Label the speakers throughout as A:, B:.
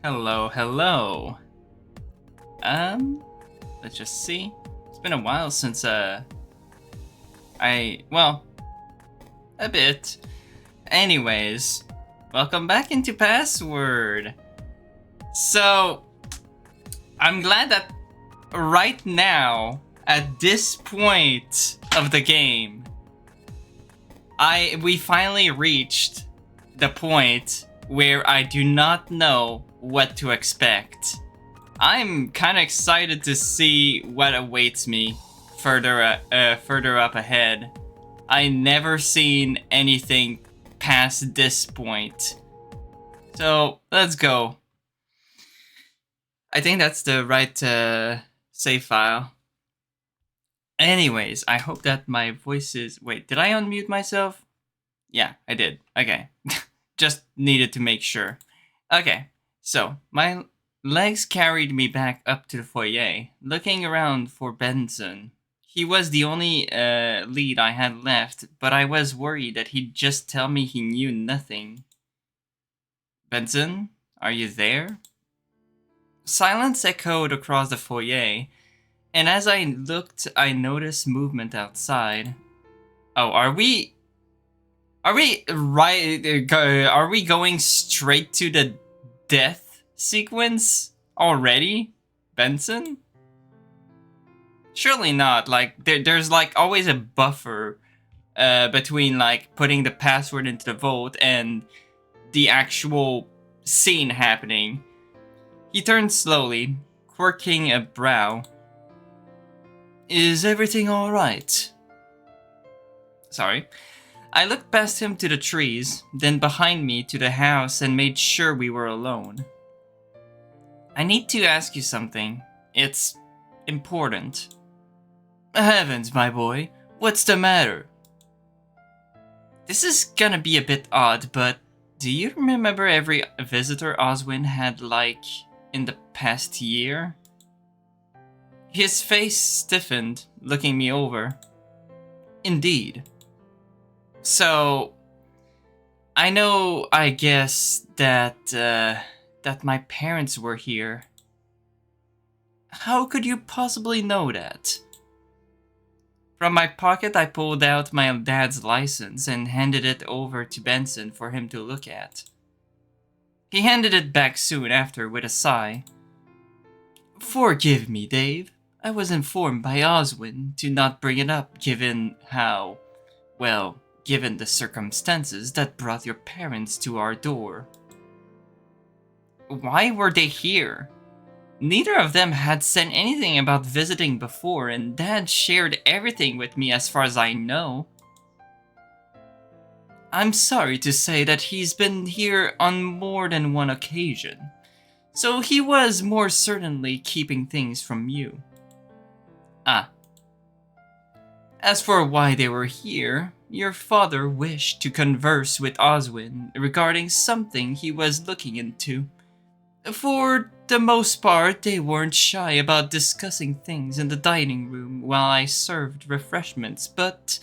A: Hello, hello. Um, let's just see. It's been a while since well, a bit. Anyways, welcome back into Password. So, I'm glad that right now, at this point of the game, we finally reached the point where I do not know what to expect. I'm kind of excited to see what awaits me further up ahead. I never seen anything past this point. So, let's go. I think that's the right save file. Anyways, I hope that my voice is... Wait, did I unmute myself? Yeah, I did. Okay. Just needed to make sure. Okay, so my legs carried me back up to the foyer, looking around for Benson. He was the only lead I had left, but I was worried that he'd just tell me he knew nothing. Benson, are you there? Silence echoed across the foyer, and as I looked, I noticed movement outside. Oh, are we right? Are we going straight to the death sequence already, Benson? Surely not. Like there's like always a buffer between like putting the password into the vault and the actual scene happening. He turned slowly, quirking a brow. Is everything all right? Sorry. I looked past him to the trees, then behind me to the house and made sure we were alone. I need to ask you something. It's important. Heavens, my boy, what's the matter? This is gonna be a bit odd, but do you remember every visitor Oswin had, like, in the past year? His face stiffened, looking me over. Indeed. So, I guess that my parents were here. How could you possibly know that? From my pocket, I pulled out my dad's license and handed it over to Benson for him to look at. He handed it back soon after with a sigh. Forgive me, Dave. I was informed by Oswin to not bring it up given given the circumstances that brought your parents to our door. Why were they here? Neither of them had said anything about visiting before, and Dad shared everything with me as far as I know. I'm sorry to say that he's been here on more than one occasion, so he was more certainly keeping things from you. Ah. As for why they were here, your father wished to converse with Oswin regarding something he was looking into. For the most part, they weren't shy about discussing things in the dining room while I served refreshments, but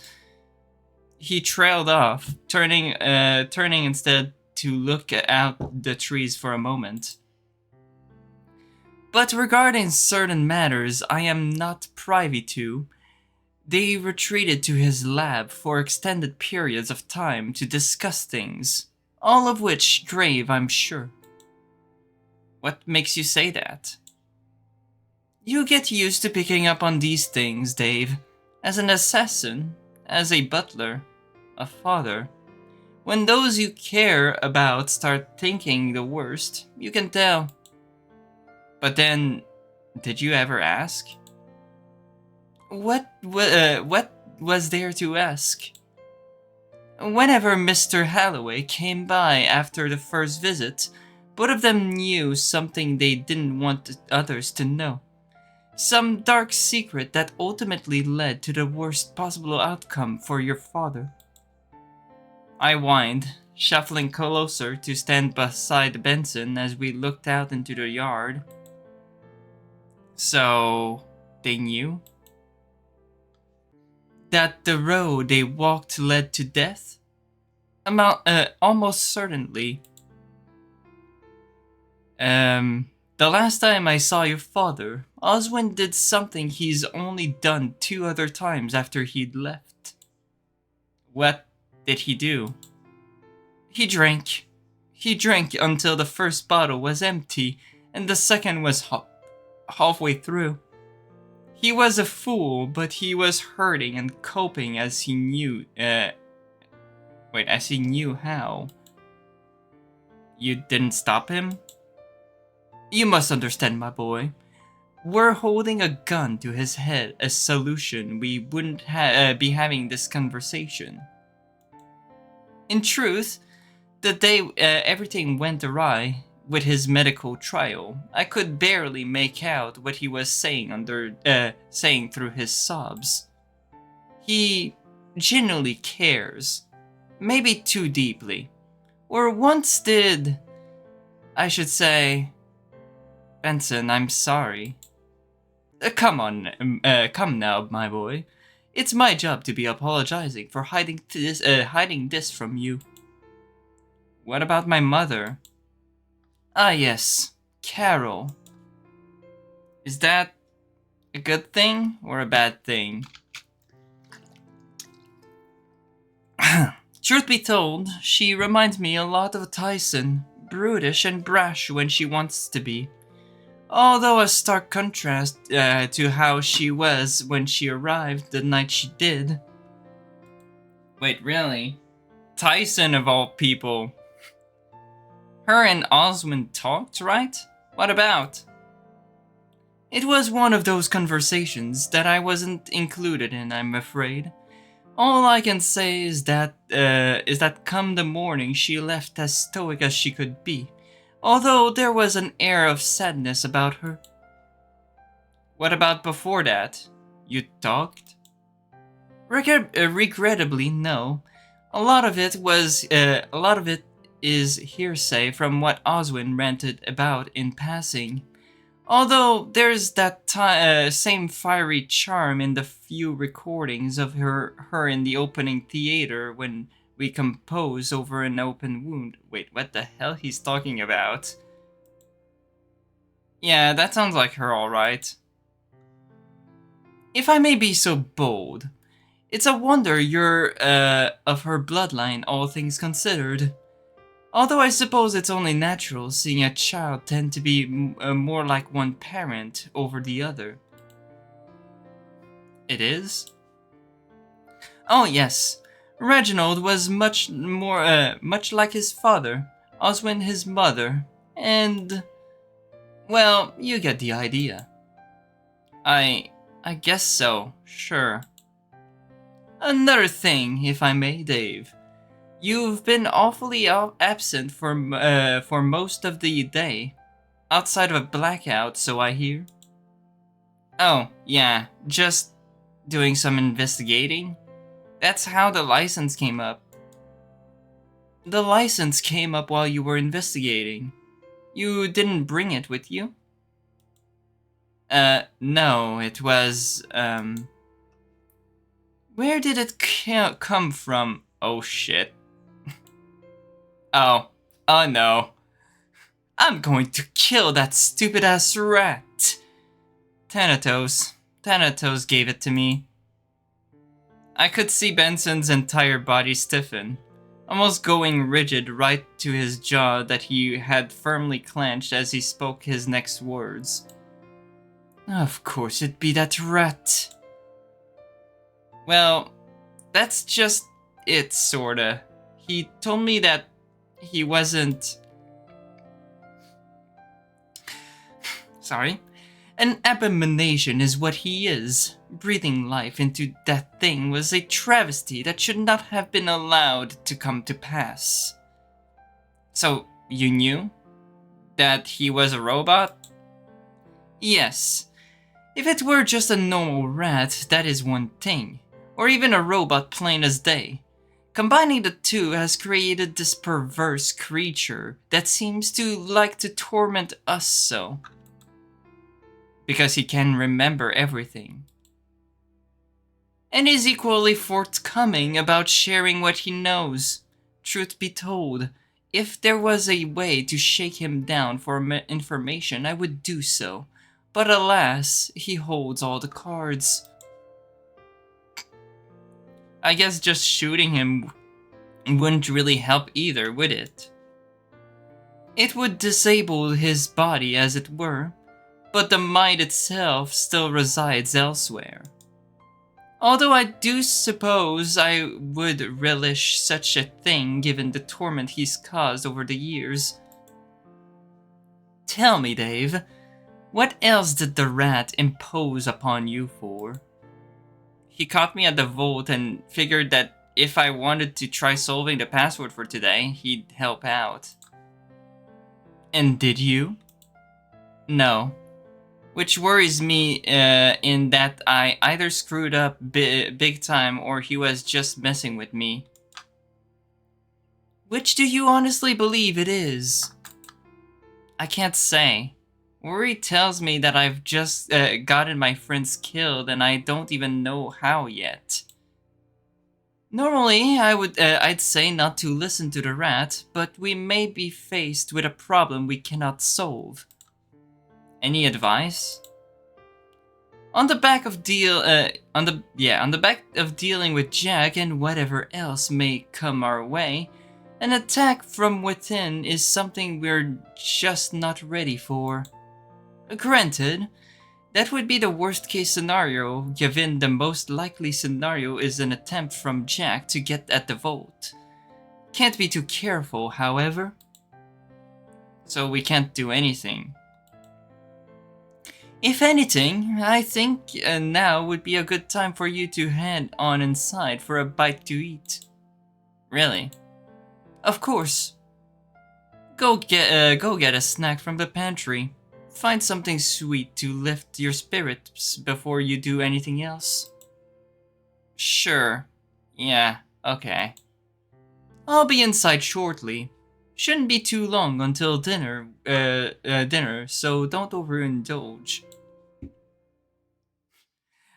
A: he trailed off, turning instead to look out the trees for a moment. But regarding certain matters I am not privy to, they retreated to his lab for extended periods of time to discuss things, all of which grave, I'm sure. What makes you say that? You get used to picking up on these things, Dave. As an assassin, as a butler, a father. When those you care about start thinking the worst, you can tell. But then, did you ever ask? What was there to ask? Whenever Mr. Halloway came by after the first visit, both of them knew something they didn't want others to know. Some dark secret that ultimately led to the worst possible outcome for your father. I whined, shuffling closer to stand beside Benson as we looked out into the yard. So, they knew? That the road they walked led to death? Almost certainly. The last time I saw your father, Oswin did something he's only done 2 other times after he'd left. What did he do? He drank. He drank until the first bottle was empty and the second was halfway through. He was a fool, but he was hurting and coping as he knew. As he knew how. You didn't stop him? You must understand, my boy. We're holding a gun to his head, a solution. We wouldn't be having this conversation. In truth, the day everything went awry with his medical trial, I could barely make out what he was saying saying through his sobs. He genuinely cares, maybe too deeply, or once did. I should say, Benson, I'm sorry. Come now, my boy. It's my job to be apologizing for hiding this from you. What about my mother? Ah, yes, Carol. Is that a good thing or a bad thing? Truth be told, she reminds me a lot of Tyson, brutish and brash when she wants to be. Although a stark contrast to how she was when she arrived the night she did. Wait, really? Tyson of all people. Her and Oswin talked, right? What about? It was one of those conversations that I wasn't included in, I'm afraid. All I can say is that come the morning she left as stoic as she could be, although there was an air of sadness about her. What about before that? You talked? Regrettably, no. A lot of it is hearsay from what Oswin ranted about in passing. Although there's that same fiery charm in the few recordings of her in the opening theater when we compose over an open wound. Wait, what the hell he's talking about? Yeah, that sounds like her, alright. If I may be so bold, it's a wonder you're of her bloodline, all things considered. Although I suppose it's only natural, seeing a child tend to be more like one parent over the other. It is? Oh yes, Reginald was much like his father, Oswin his mother, and... well, you get the idea. I guess so, sure. Another thing, if I may, Dave. You've been awfully absent for most of the day. Outside of a blackout, so I hear. Oh, yeah, just doing some investigating. That's how the license came up. The license came up while you were investigating. You didn't bring it with you? No, it was, where did it come from? Oh shit. Oh no. I'm going to kill that stupid ass rat. Thanatos gave it to me. I could see Benson's entire body stiffen, almost going rigid right to his jaw that he had firmly clenched as he spoke his next words. Of course it'd be that rat. Well, that's just it, sorta. He told me that he wasn't... Sorry. An abomination is what he is. Breathing life into that thing was a travesty that should not have been allowed to come to pass. So, you knew? That he was a robot? Yes. If it were just a normal rat, that is one thing. Or even a robot plain as day. Combining the two has created this perverse creature that seems to like to torment us so. Because he can remember everything. And is equally forthcoming about sharing what he knows. Truth be told, If there was a way to shake him down for information, I would do so. But alas, he holds all the cards. I guess just shooting him wouldn't really help either, would it? It would disable his body, as it were, but the mind itself still resides elsewhere. Although I do suppose I would relish such a thing given the torment he's caused over the years. Tell me, Dave, what else did the rat impose upon you for? He caught me at the vault and figured that if I wanted to try solving the password for today, he'd help out. And did you? No. Which worries me in that I either screwed up big time or he was just messing with me. Which do you honestly believe it is? I can't say. Worry tells me that I've just gotten my friends killed and I don't even know how yet. Normally, I'd say not to listen to the rat, but we may be faced with a problem we cannot solve. Any advice? On the back of dealing with Jack and whatever else may come our way, an attack from within is something we're just not ready for. Granted, that would be the worst case scenario, given the most likely scenario is an attempt from Jack to get at the vault. Can't be too careful, however. So we can't do anything. If anything, I think now would be a good time for you to head on inside for a bite to eat. Really? Of course. Go get a snack from the pantry. Find something sweet to lift your spirits before you do anything else. Sure. Yeah, okay. I'll be inside shortly. Shouldn't be too long until dinner, so don't overindulge.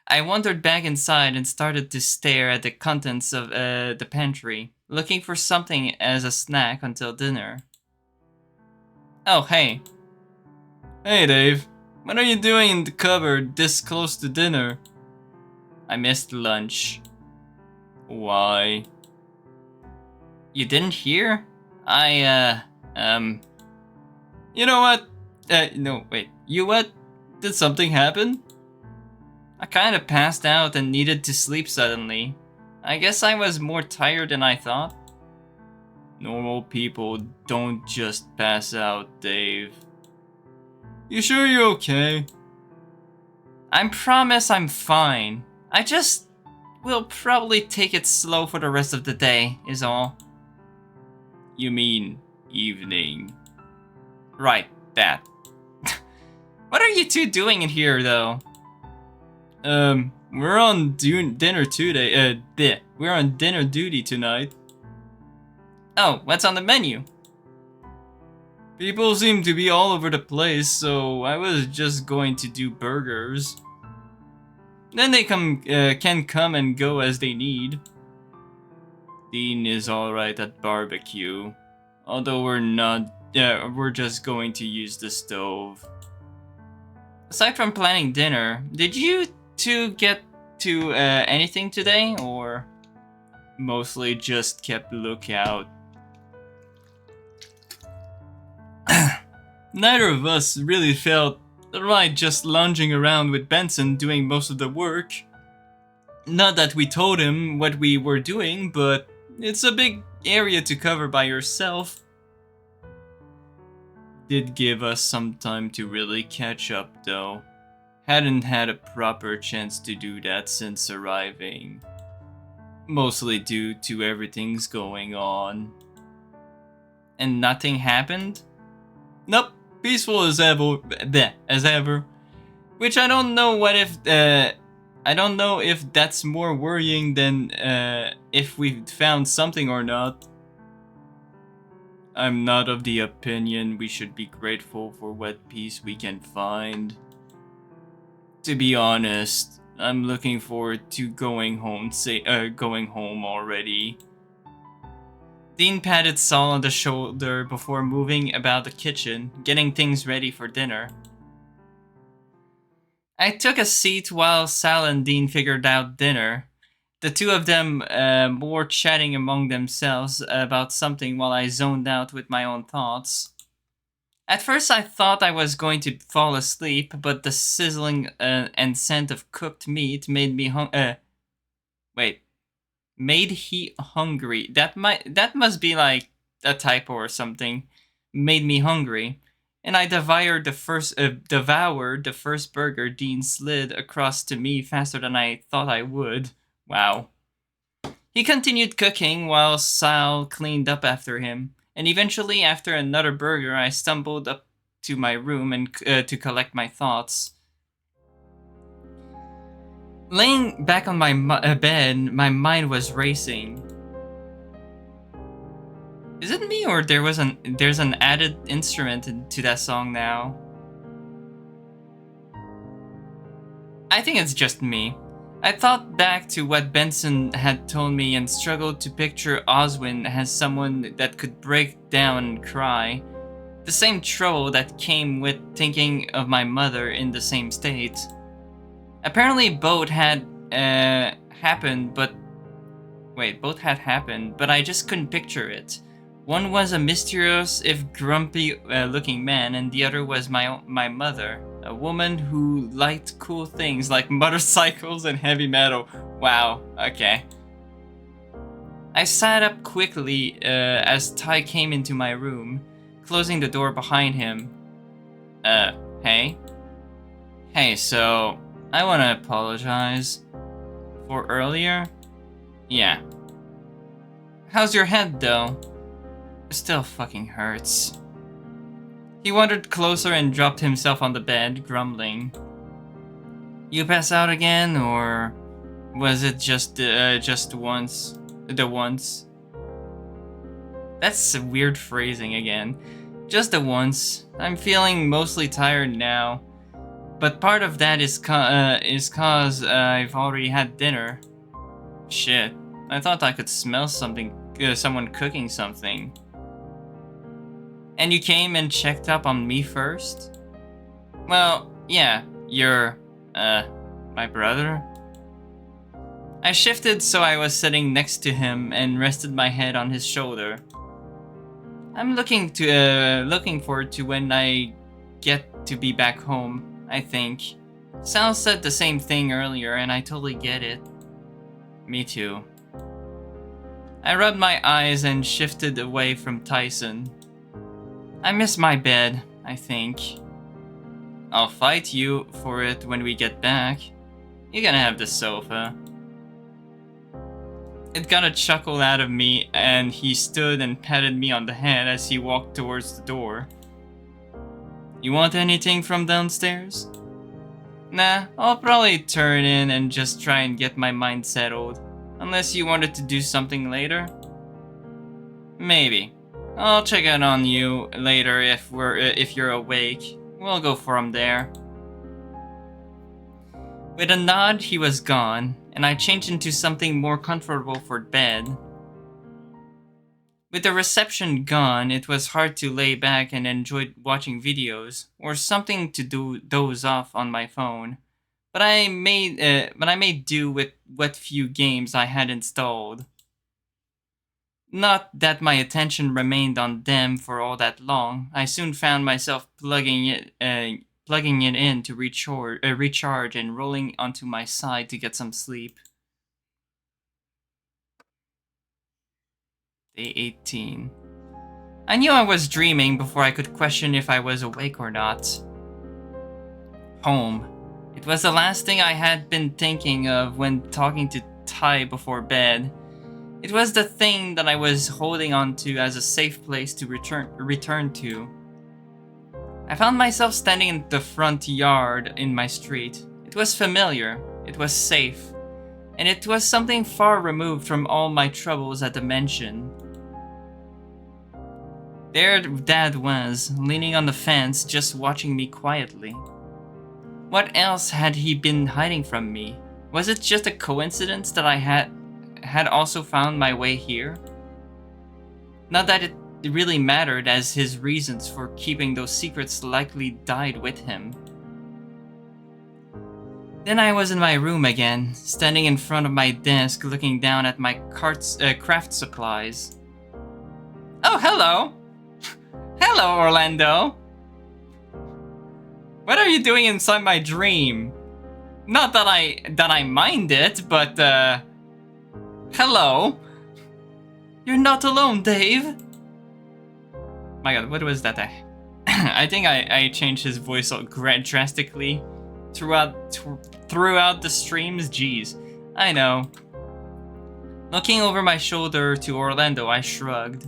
A: I wandered back inside and started to stare at the contents of the pantry, looking for something as a snack until dinner. Oh, hey. Hey, Dave. What are you doing in the cupboard this close to dinner? I missed lunch. Why? You didn't hear? You know what? No, wait. You what? Did something happen? I kinda passed out and needed to sleep suddenly. I guess I was more tired than I thought. Normal people don't just pass out, Dave. You sure you're okay? I promise I'm fine. I just will probably take it slow for the rest of the day, is all. You mean evening? Right, that. What are you two doing in here, though? We're on dinner today. We're on dinner duty tonight. Oh, what's on the menu? People seem to be all over the place, so I was just going to do burgers. Then they can come and go as they need. Dean is alright at barbecue, although we're just going to use the stove. Aside from planning dinner, did you two get to anything today, or mostly just kept lookout? Neither of us really felt right just lounging around with Benson doing most of the work. Not that we told him what we were doing, but it's a big area to cover by yourself. Did give us some time to really catch up though. Hadn't had a proper chance to do that since arriving. Mostly due to everything's going on. And nothing happened? Nope, peaceful as ever. Which I don't know I don't know if that's more worrying than if we found something or not. I'm not of the opinion we should be grateful for what peace we can find. To be honest, I'm looking forward to going home already. Dean patted Saul on the shoulder before moving about the kitchen, getting things ready for dinner. I took a seat while Sal and Dean figured out dinner. The two of them more chatting among themselves about something while I zoned out with my own thoughts. At first I thought I was going to fall asleep, but the sizzling and scent of cooked meat made me made he hungry. That must be like a typo or something. Made me hungry, and I devoured the first burger Dean slid across to me faster than I thought I would. Wow. He continued cooking while Sal cleaned up after him, and eventually, after another burger, I stumbled up to my room and to collect my thoughts. Laying back on my bed, my mind was racing. Is it me or there's an added instrument to that song now? I think it's just me. I thought back to what Benson had told me and struggled to picture Oswin as someone that could break down and cry. The same trouble that came with thinking of my mother in the same state. Apparently both had happened, but I just couldn't picture it. One was a mysterious, if grumpy looking man, and the other was my mother, a woman who liked cool things like motorcycles and heavy metal. Wow, okay. I sat up quickly as Ty came into my room, closing the door behind him. Hey? Hey, so, I wanna apologize for earlier. Yeah. How's your head, though? It still fucking hurts. He wandered closer and dropped himself on the bed, grumbling. You pass out again, or was it just once? The once? That's a weird phrasing again. Just the once. I'm feeling mostly tired now, but part of that is cause I've already had dinner. Shit, I thought I could smell something, someone cooking something. And you came and checked up on me first? Well, yeah, you're, my brother? I shifted so I was sitting next to him and rested my head on his shoulder. I'm looking forward to when I get to be back home, I think. Sal said the same thing earlier and I totally get it. Me too. I rubbed my eyes and shifted away from Tyson. I miss my bed, I think. I'll fight you for it when we get back. You're gonna have the sofa. It got a chuckle out of me, and he stood and patted me on the head as he walked towards the door. You want anything from downstairs? Nah, I'll probably turn in and just try and get my mind settled. Unless you wanted to do something later? Maybe. I'll check out on you later if you're awake. We'll go from there. With a nod, he was gone, and I changed into something more comfortable for bed. With the reception gone, it was hard to lay back and enjoy watching videos, or something to doze off on my phone. But I made do with what few games I had installed. Not that my attention remained on them for all that long. I soon found myself plugging it in to recharge and rolling onto my side to get some sleep. Day 18. I knew I was dreaming before I could question if I was awake or not. Home. It was the last thing I had been thinking of when talking to Ty before bed. It was the thing that I was holding on to as a safe place to return to. I found myself standing in the front yard in my street. It was familiar, it was safe, and it was something far removed from all my troubles at the mansion. There Dad was, leaning on the fence, just watching me quietly. What else had he been hiding from me? Was it just a coincidence that I had also found my way here? Not that it really mattered, as his reasons for keeping those secrets likely died with him. Then I was in my room again, standing in front of my desk looking down at my craft supplies. Oh, hello! Hello, Orlando! What are you doing inside my dream? Not that I mind it, but hello. You're not alone, Dave. My god, what was that? I think I changed his voice drastically throughout the streams. Jeez, I know. Looking over my shoulder to Orlando, I shrugged.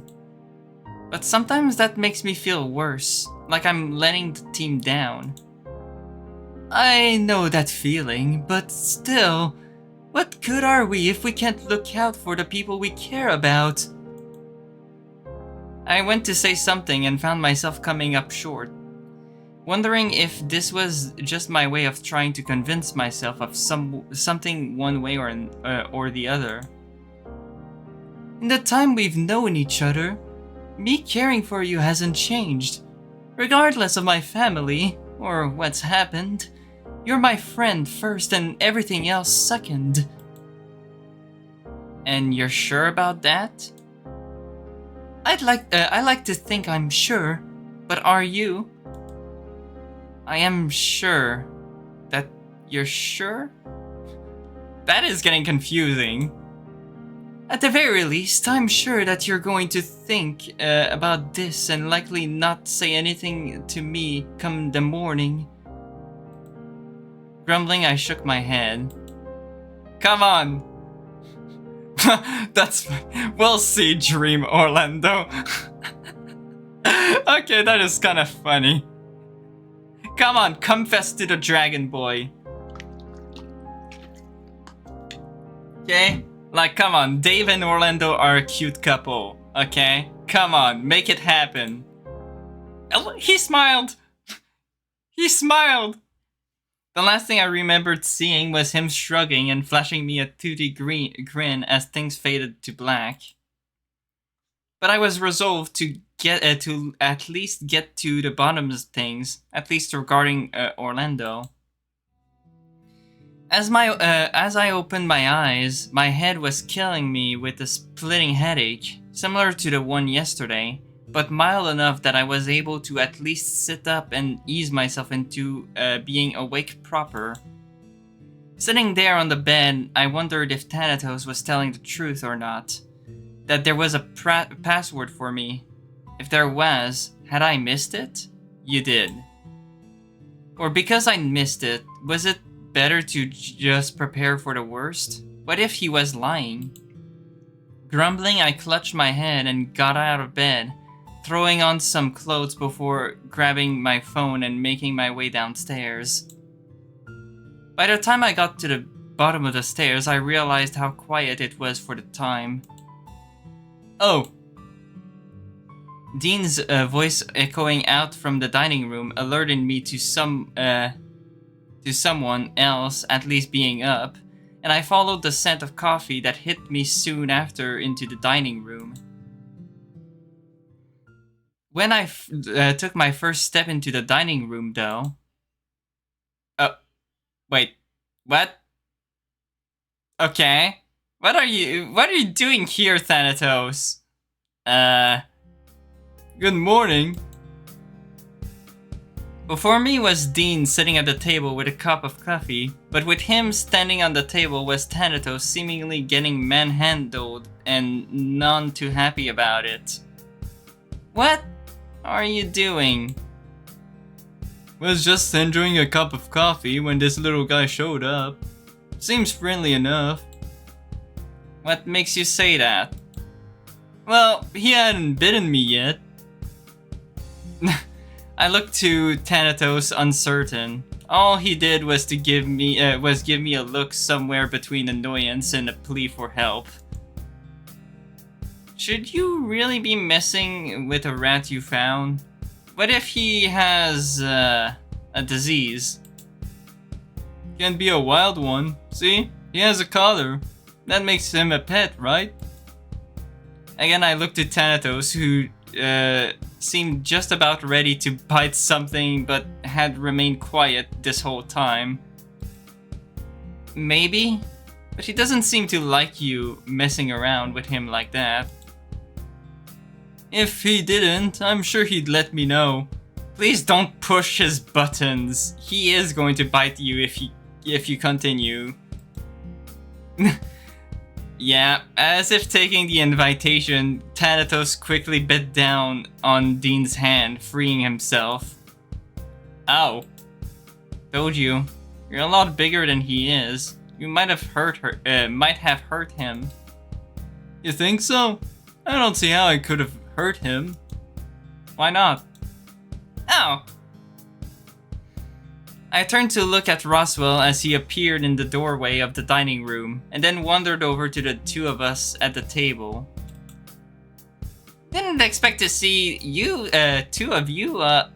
A: But sometimes that makes me feel worse, like I'm letting the team down. I know that feeling, but still, what good are we if we can't look out for the people we care about? I went to say something and found myself coming up short, wondering if this was just my way of trying to convince myself of something one way or the other. In the time we've known each other, me caring for you hasn't changed. Regardless of my family or what's happened, you're my friend first and everything else second. And you're sure about that? I like to think I'm sure, but are you? I am sure. That you're sure? That is getting confusing. At the very least, I'm sure that you're going to think about this and likely not say anything to me come the morning. Grumbling, I shook my head. Come on! That's... We'll see, Dream Orlando. Okay, that is kind of funny. Come on, confess to the Dragon Boy. Okay? Like, come on, Dave and Orlando are a cute couple, okay? Come on, make it happen. He smiled! He smiled! The last thing I remembered seeing was him shrugging and flashing me a toothy grin as things faded to black. But I was resolved to at least get to the bottom of things, at least regarding Orlando. As I opened my eyes, my head was killing me with a splitting headache, similar to the one yesterday, but mild enough that I was able to at least sit up and ease myself into being awake proper. Sitting there on the bed, I wondered if Thanatos was telling the truth or not. That there was a password for me. If there was, had I missed it? You did. Or because I missed it, was it better to just prepare for the worst? What if he was lying? Grumbling, I clutched my head and got out of bed, throwing on some clothes before grabbing my phone and making my way downstairs. By the time I got to the bottom of the stairs, I realized how quiet it was for the time. Oh! Dean's voice echoing out from the dining room alerted me to someone else at least being up, and I followed the scent of coffee that hit me soon after into the dining room. When I took my first step into the dining room, though... Oh, wait, what? Okay. What are you doing here, Thanatos? Good morning. Before me was Dean sitting at the table with a cup of coffee, but with him standing on the table was Thanatos seemingly getting manhandled and none too happy about it. What are you doing? Was just enjoying a cup of coffee when this little guy showed up. Seems friendly enough. What makes you say that? Well, he hadn't bitten me yet. I looked to Thanatos uncertain. All he did was to give me a look somewhere between annoyance and a plea for help. Should you really be messing with a rat you found? What if he has a disease? Can be a wild one. See? He has a collar. That makes him a pet, right? Again, I looked to Thanatos, who seemed just about ready to bite something but had remained quiet this whole time. Maybe? But he doesn't seem to like you messing around with him like that. If he didn't, I'm sure he'd let me know. Please don't push his buttons. He is going to bite you if you continue. Yeah, as if taking the invitation, Thanatos quickly bit down on Dean's hand, freeing himself. Ow. Told you. You're a lot bigger than he is. You might have hurt him. You think so? I don't see how I could have hurt him. Why not? Ow! I turned to look at Roswell as he appeared in the doorway of the dining room, and then wandered over to the two of us at the table. Didn't expect to see you, two of you, up.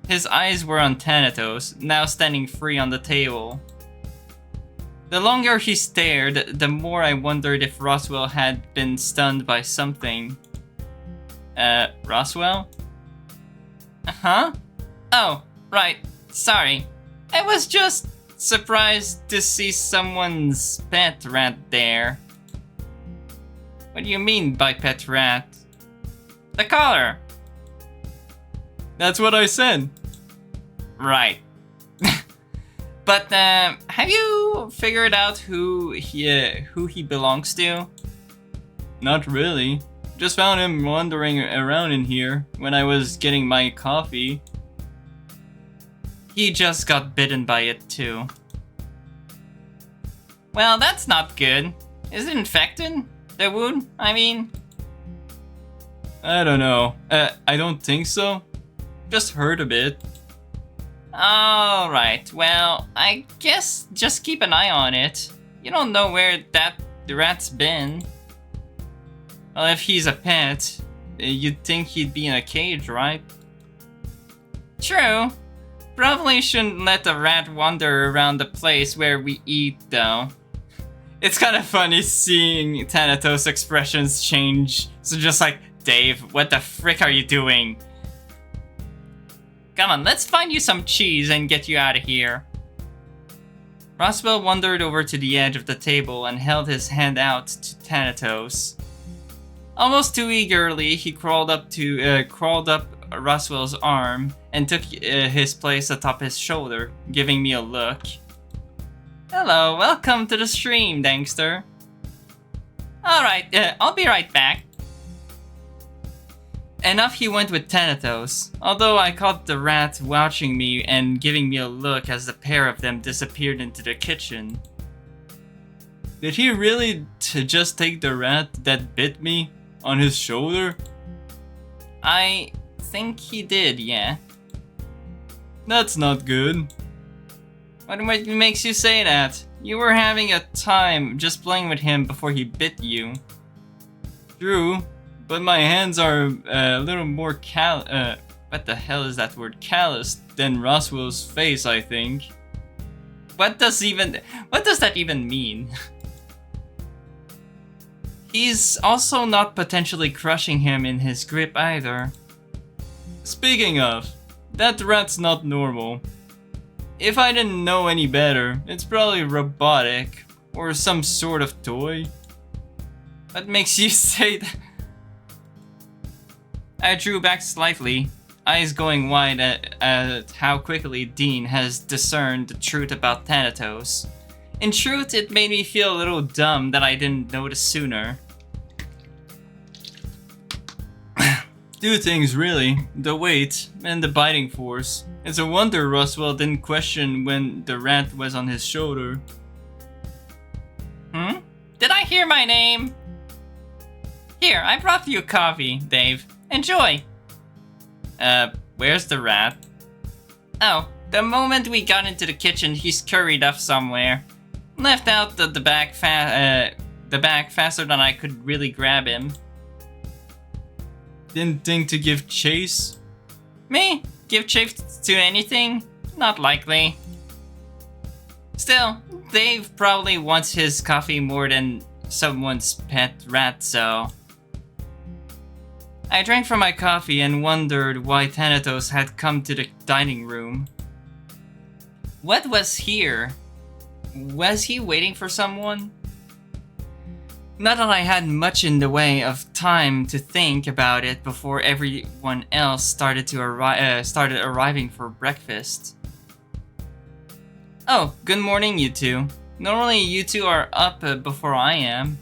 A: His eyes were on Thanatos, now standing free on the table. The longer he stared, the more I wondered if Roswell had been stunned by something. Roswell? Huh? Oh, right. Sorry. I was just surprised to see someone's pet rat there. What do you mean by pet rat? The collar. That's what I said. Right. But, have you figured out who he belongs to? Not really. Just found him wandering around in here when I was getting my coffee. He just got bitten by it too. Well, that's not good. Is it infected? The wound, I mean? I don't know. I don't think so. Just hurt a bit. Alright, well, I guess just keep an eye on it. You don't know where the rat's been. Well, if he's a pet, you'd think he'd be in a cage, right? True. Probably shouldn't let a rat wander around the place where we eat, though. It's kind of funny seeing Thanatos' expressions change. So just like, Dave, what the frick are you doing? Come on, let's find you some cheese and get you out of here. Roswell wandered over to the edge of the table and held his hand out to Thanatos. Almost too eagerly, he crawled up Roswell's arm and took his place atop his shoulder, giving me a look. Hello, welcome to the stream, Dankster. Alright, I'll be right back. And off he went with Thanatos, although I caught the rat watching me and giving me a look as the pair of them disappeared into the kitchen. Did he really just take the rat that bit me on his shoulder? I think he did, yeah. That's not good. What makes you say that? You were having a time just playing with him before he bit you. True, but my hands are a little more what the hell is that word? Calloused than Roswell's face, I think. What does that even mean? He's also not potentially crushing him in his grip either. Speaking of, that rat's not normal. If I didn't know any better, it's probably robotic or some sort of toy. What makes you say that? I drew back slightly, eyes going wide at how quickly Dean has discerned the truth about Thanatos. In truth, it made me feel a little dumb that I didn't notice sooner. Two things really, the weight and the biting force. It's a wonder Roswell didn't question when the rat was on his shoulder. Did I hear my name? Here, I brought you coffee, Dave. Enjoy! Where's the rat? Oh, the moment we got into the kitchen, he scurried off somewhere. Left out the bag faster than I could really grab him. Didn't think to give chase? Me? Give chase to anything? Not likely. Still, Dave probably wants his coffee more than someone's pet rat, so... I drank from my coffee and wondered why Thanatos had come to the dining room. What was here? Was he waiting for someone? Not that I had much in the way of time to think about it before everyone else started arriving for breakfast. Oh, good morning, you two. Normally you two are up before I am.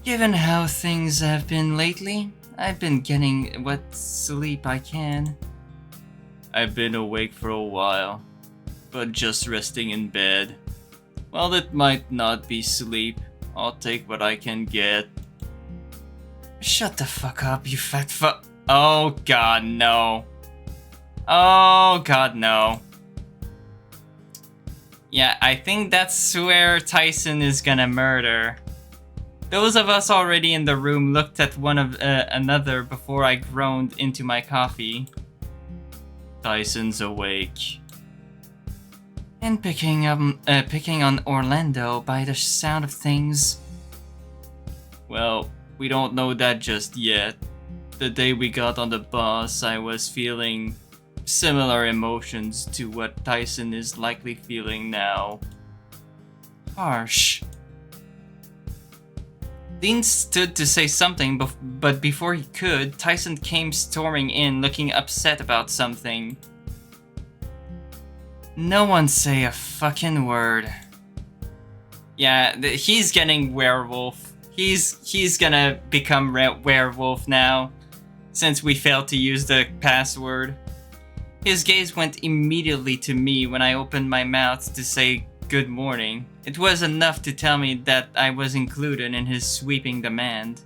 A: Given how things have been lately, I've been getting what sleep I can. I've been awake for a while, but just resting in bed. Well, it might not be sleep. I'll take what I can get. Shut the fuck up, you fat fuck. Oh god, no. Oh god, no. Yeah, I think that's where Tyson is gonna murder. Those of us already in the room looked at one of another before I groaned into my coffee. Tyson's awake. And picking on Orlando by the sound of things. Well, we don't know that just yet. The day we got on the bus, I was feeling similar emotions to what Tyson is likely feeling now. Harsh. Dean stood to say something, but before he could, Tyson came storming in, looking upset about something. No one say a fucking word. Yeah, he's getting werewolf. He's gonna become werewolf now, since we failed to use the password. His gaze went immediately to me when I opened my mouth to say good morning. It was enough to tell me that I was included in his sweeping demand.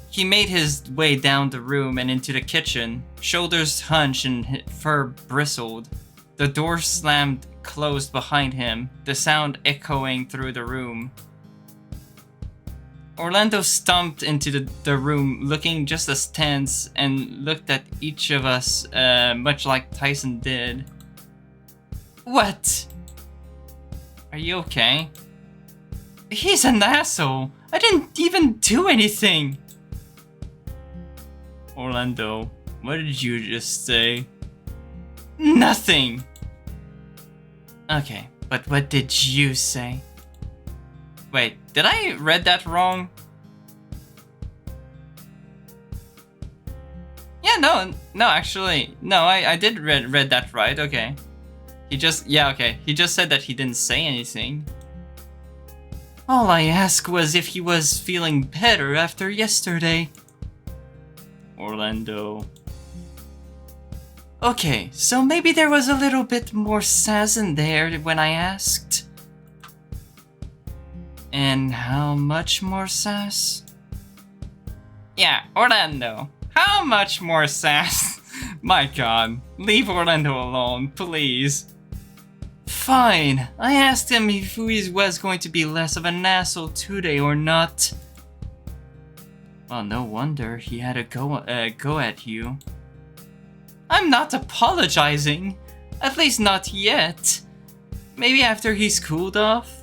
A: He made his way down the room and into the kitchen, shoulders hunched and fur bristled. The door slammed closed behind him, the sound echoing through the room. Orlando stomped into the room looking just as tense and looked at each of us much like Tyson did. What? Are you okay? He's an asshole. I didn't even do anything. Orlando, what did you just say? Nothing. Okay, but what did you say? Wait, did I read that wrong? Yeah, no, actually, no, I did read that right, okay. He just said that he didn't say anything. All I asked was if he was feeling better after yesterday. Orlando. Okay, so maybe there was a little bit more sass in there when I asked. And how much more sass? Yeah, Orlando. How much more sass? My god, leave Orlando alone, please. Fine, I asked him if he was going to be less of an asshole today or not. Well, no wonder he had a go at you. I'm not apologizing. At least not yet. Maybe after he's cooled off.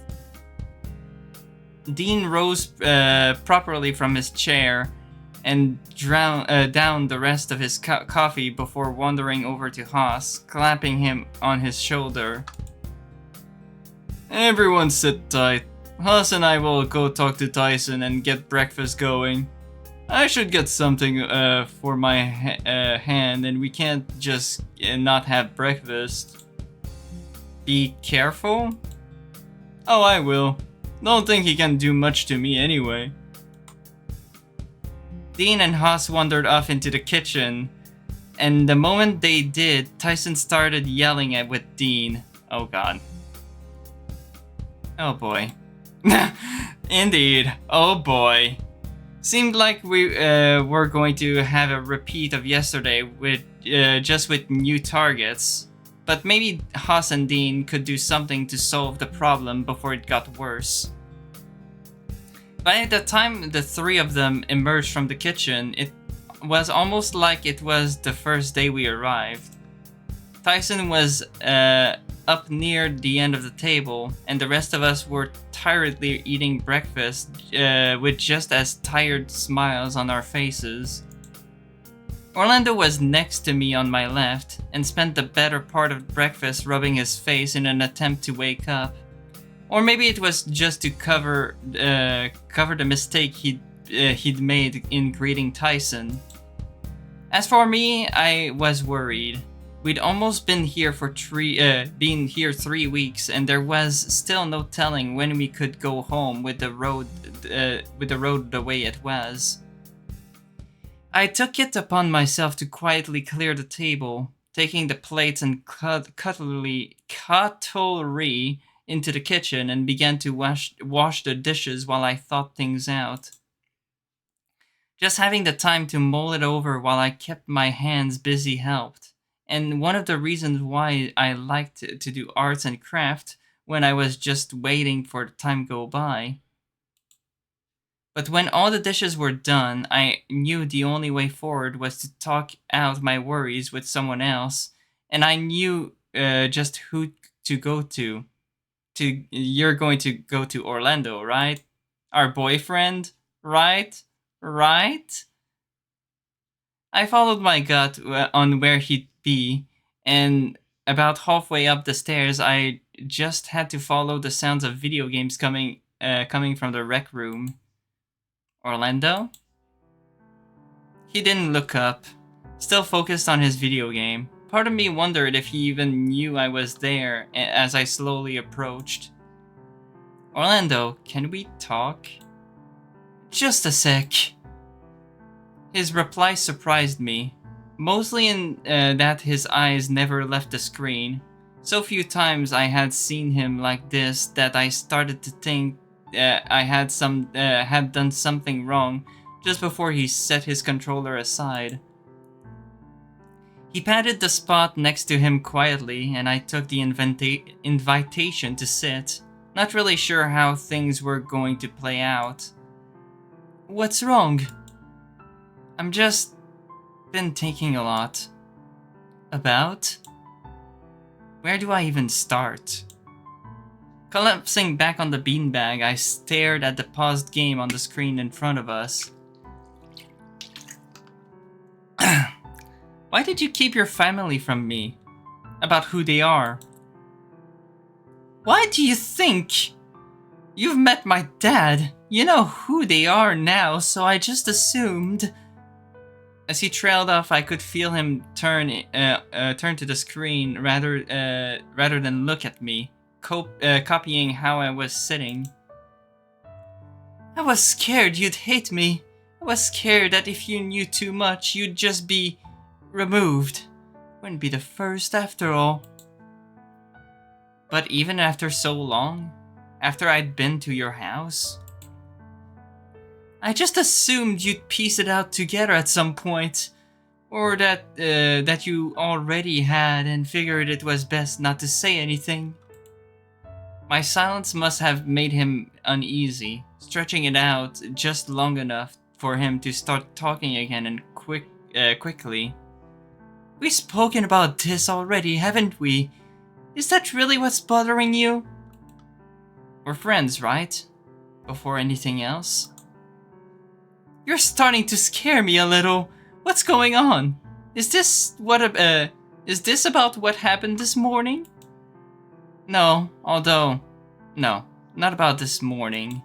A: Dean rose properly from his chair and downed the rest of his coffee before wandering over to Haas, clapping him on his shoulder. Everyone sit tight. Haas and I will go talk to Tyson and get breakfast going. I should get something for my hand, and we can't just not have breakfast. Be careful? Oh, I will. Don't think he can do much to me anyway. Dean and Haas wandered off into the kitchen, and the moment they did, Tyson started yelling with Dean. Oh god. Oh boy. Indeed. Oh boy. Seemed like we were going to have a repeat of yesterday with just with new targets. But maybe Haas and Dean could do something to solve the problem before it got worse. By the time the three of them emerged from the kitchen, it was almost like it was the first day we arrived. Tyson was up near the end of the table, and the rest of us were tiredly eating breakfast with just as tired smiles on our faces. Orlando was next to me on my left and spent the better part of breakfast rubbing his face in an attempt to wake up. Or maybe it was just to cover the mistake he'd made in greeting Tyson. As for me, I was worried. We'd almost been here for 3 weeks, and there was still no telling when we could go home with the road the way it was. I took it upon myself to quietly clear the table, taking the plates and cutlery into the kitchen and began to wash the dishes while I thought things out. Just having the time to mull it over while I kept my hands busy helped, and one of the reasons why I liked to do arts and craft when I was just waiting for the time go by. But when all the dishes were done, I knew the only way forward was to talk out my worries with someone else, and I knew just who to go to. You're going to go to Orlando, right? Our boyfriend, right? Right? I followed my gut on where he'd be, and about halfway up the stairs, I just had to follow the sounds of video games coming from the rec room. Orlando? He didn't look up, still focused on his video game. Part of me wondered if he even knew I was there as I slowly approached. Orlando, can we talk? Just a sec. His reply surprised me, mostly in that his eyes never left the screen. So few times I had seen him like this that I started to think I had done something wrong just before he set his controller aside. He patted the spot next to him quietly, and I took the invitation to sit, not really sure how things were going to play out. What's wrong? I'm just been thinking a lot. About? Where do I even start? Collapsing back on the beanbag, I stared at the paused game on the screen in front of us. Why did you keep your family from me? About who they are? Why do you think? You've met my dad. You know who they are now, so I just assumed. As he trailed off, I could feel him turn to the screen rather than look at me, copying how I was sitting. I was scared you'd hate me. I was scared that if you knew too much, you'd just be removed. Wouldn't be the first after all. But even after so long, after I'd been to your house, I just assumed you'd piece it out together at some point, or that you already had and figured it was best not to say anything. My silence must have made him uneasy, stretching it out just long enough for him to start talking again and quickly. We've spoken about this already, haven't we? Is that really what's bothering you? We're friends, right? Before anything else? You're starting to scare me a little. What's going on? Is this about what happened this morning? No, not about this morning.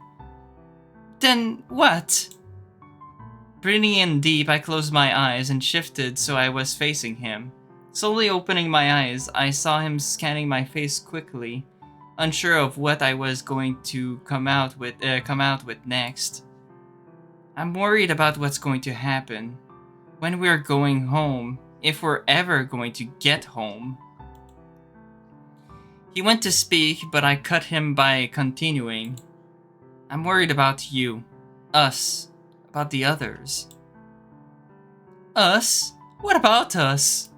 A: Then what? Breathing in deep, I closed my eyes and shifted so I was facing him. Slowly opening my eyes, I saw him scanning my face quickly, unsure of what I was going to come out with next. I'm worried about what's going to happen when we're going home, if we're ever going to get home. He went to speak, but I cut him by continuing. I'm worried about you, us, about the others. Us? What about us?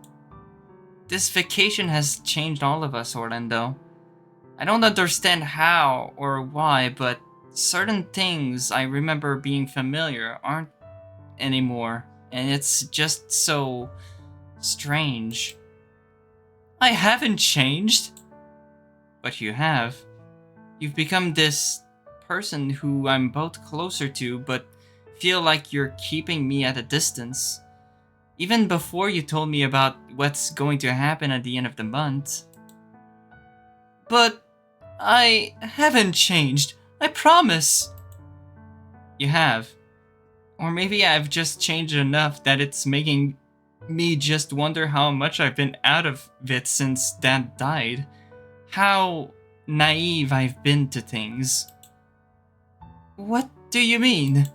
A: This vacation has changed all of us, Orlando. I don't understand how or why, but certain things I remember being familiar aren't anymore, and it's just so strange. I haven't changed. But you have. You've become this person who I'm both closer to, but feel like you're keeping me at a distance. Even before you told me about what's going to happen at the end of the month. But I haven't changed. I promise. You have. Or maybe I've just changed enough that it's making me just wonder how much I've been out of it since Dad died. How naive I've been to things. What do you mean?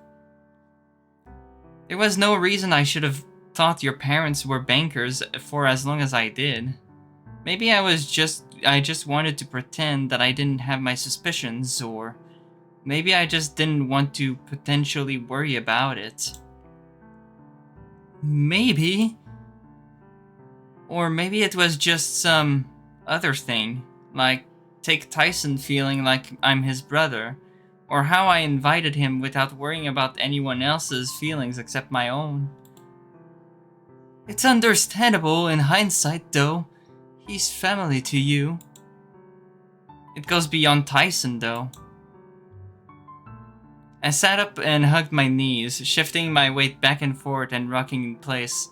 A: There was no reason I should have thought your parents were bankers for as long as I did. Maybe I just wanted to pretend that I didn't have my suspicions, or maybe I just didn't want to potentially worry about it. Maybe. Or maybe it was just some other thing, like take Tyson feeling like I'm his brother, or how I invited him without worrying about anyone else's feelings except my own. It's understandable in hindsight, though. He's family to you. It goes beyond Tyson, though. I sat up and hugged my knees, shifting my weight back and forth and rocking in place.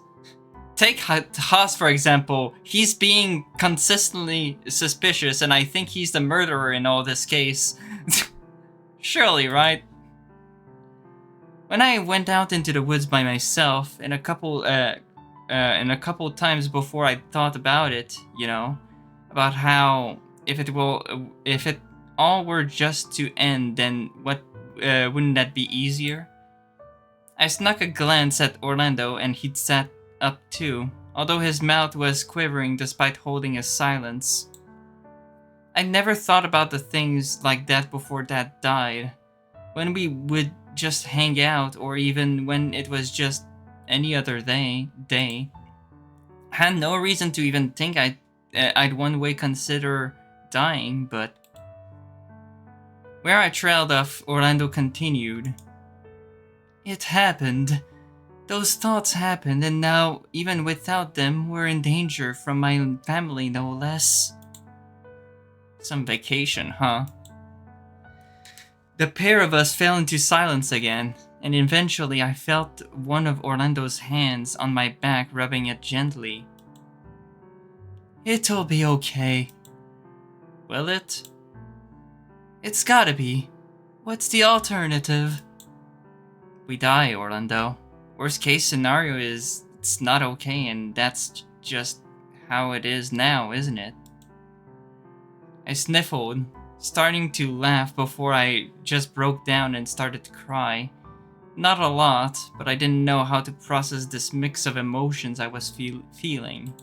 A: Take Haas, for example. He's being consistently suspicious, and I think he's the murderer in all this case. Surely, right? When I went out into the woods by myself, and a couple times before I thought about it, about how if it all were just to end, then wouldn't that be easier? I snuck a glance at Orlando, and he'd sat up too, although his mouth was quivering despite holding his silence. I never thought about the things like that before Dad died. When we would just hang out, or even when it was just any other day. I had no reason to even think I'd one way consider dying, but... Where I trailed off, Orlando continued. It happened. Those thoughts happened, and now, even without them, we're in danger from my family, no less. Some vacation, huh? The pair of us fell into silence again, and eventually I felt one of Orlando's hands on my back rubbing it gently. It'll be okay. Will it? It's gotta be. What's the alternative? We die, Orlando. Worst case scenario is it's not okay, and that's just how it is now, isn't it? I sniffled, starting to laugh before I just broke down and started to cry. Not a lot, but I didn't know how to process this mix of emotions I was feeling.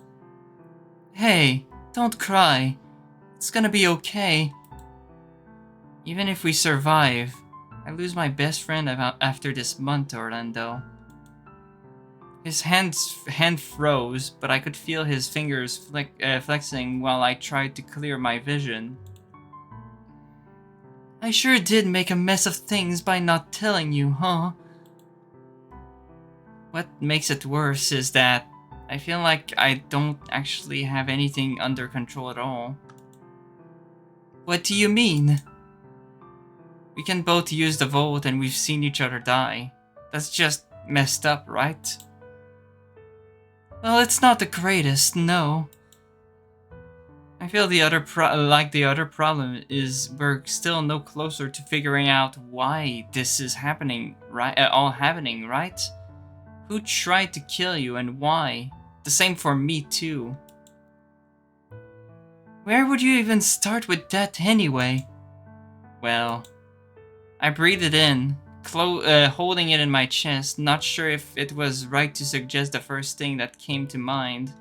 A: Hey, don't cry. It's gonna be okay. Even if we survive, I lose my best friend after this month, Orlando. His hand froze, but I could feel his fingers flexing while I tried to clear my vision. I sure did make a mess of things by not telling you, huh? What makes it worse is that I feel like I don't actually have anything under control at all. What do you mean? We can both use the vault and we've seen each other die. That's just messed up, right? Well, it's not the greatest, no. I feel the other problem is we're still no closer to figuring out why this is happening, right? All happening, right? Who tried to kill you and why? The same for me too. Where would you even start with that anyway? Well, I breathed it in, holding it in my chest, not sure if it was right to suggest the first thing that came to mind.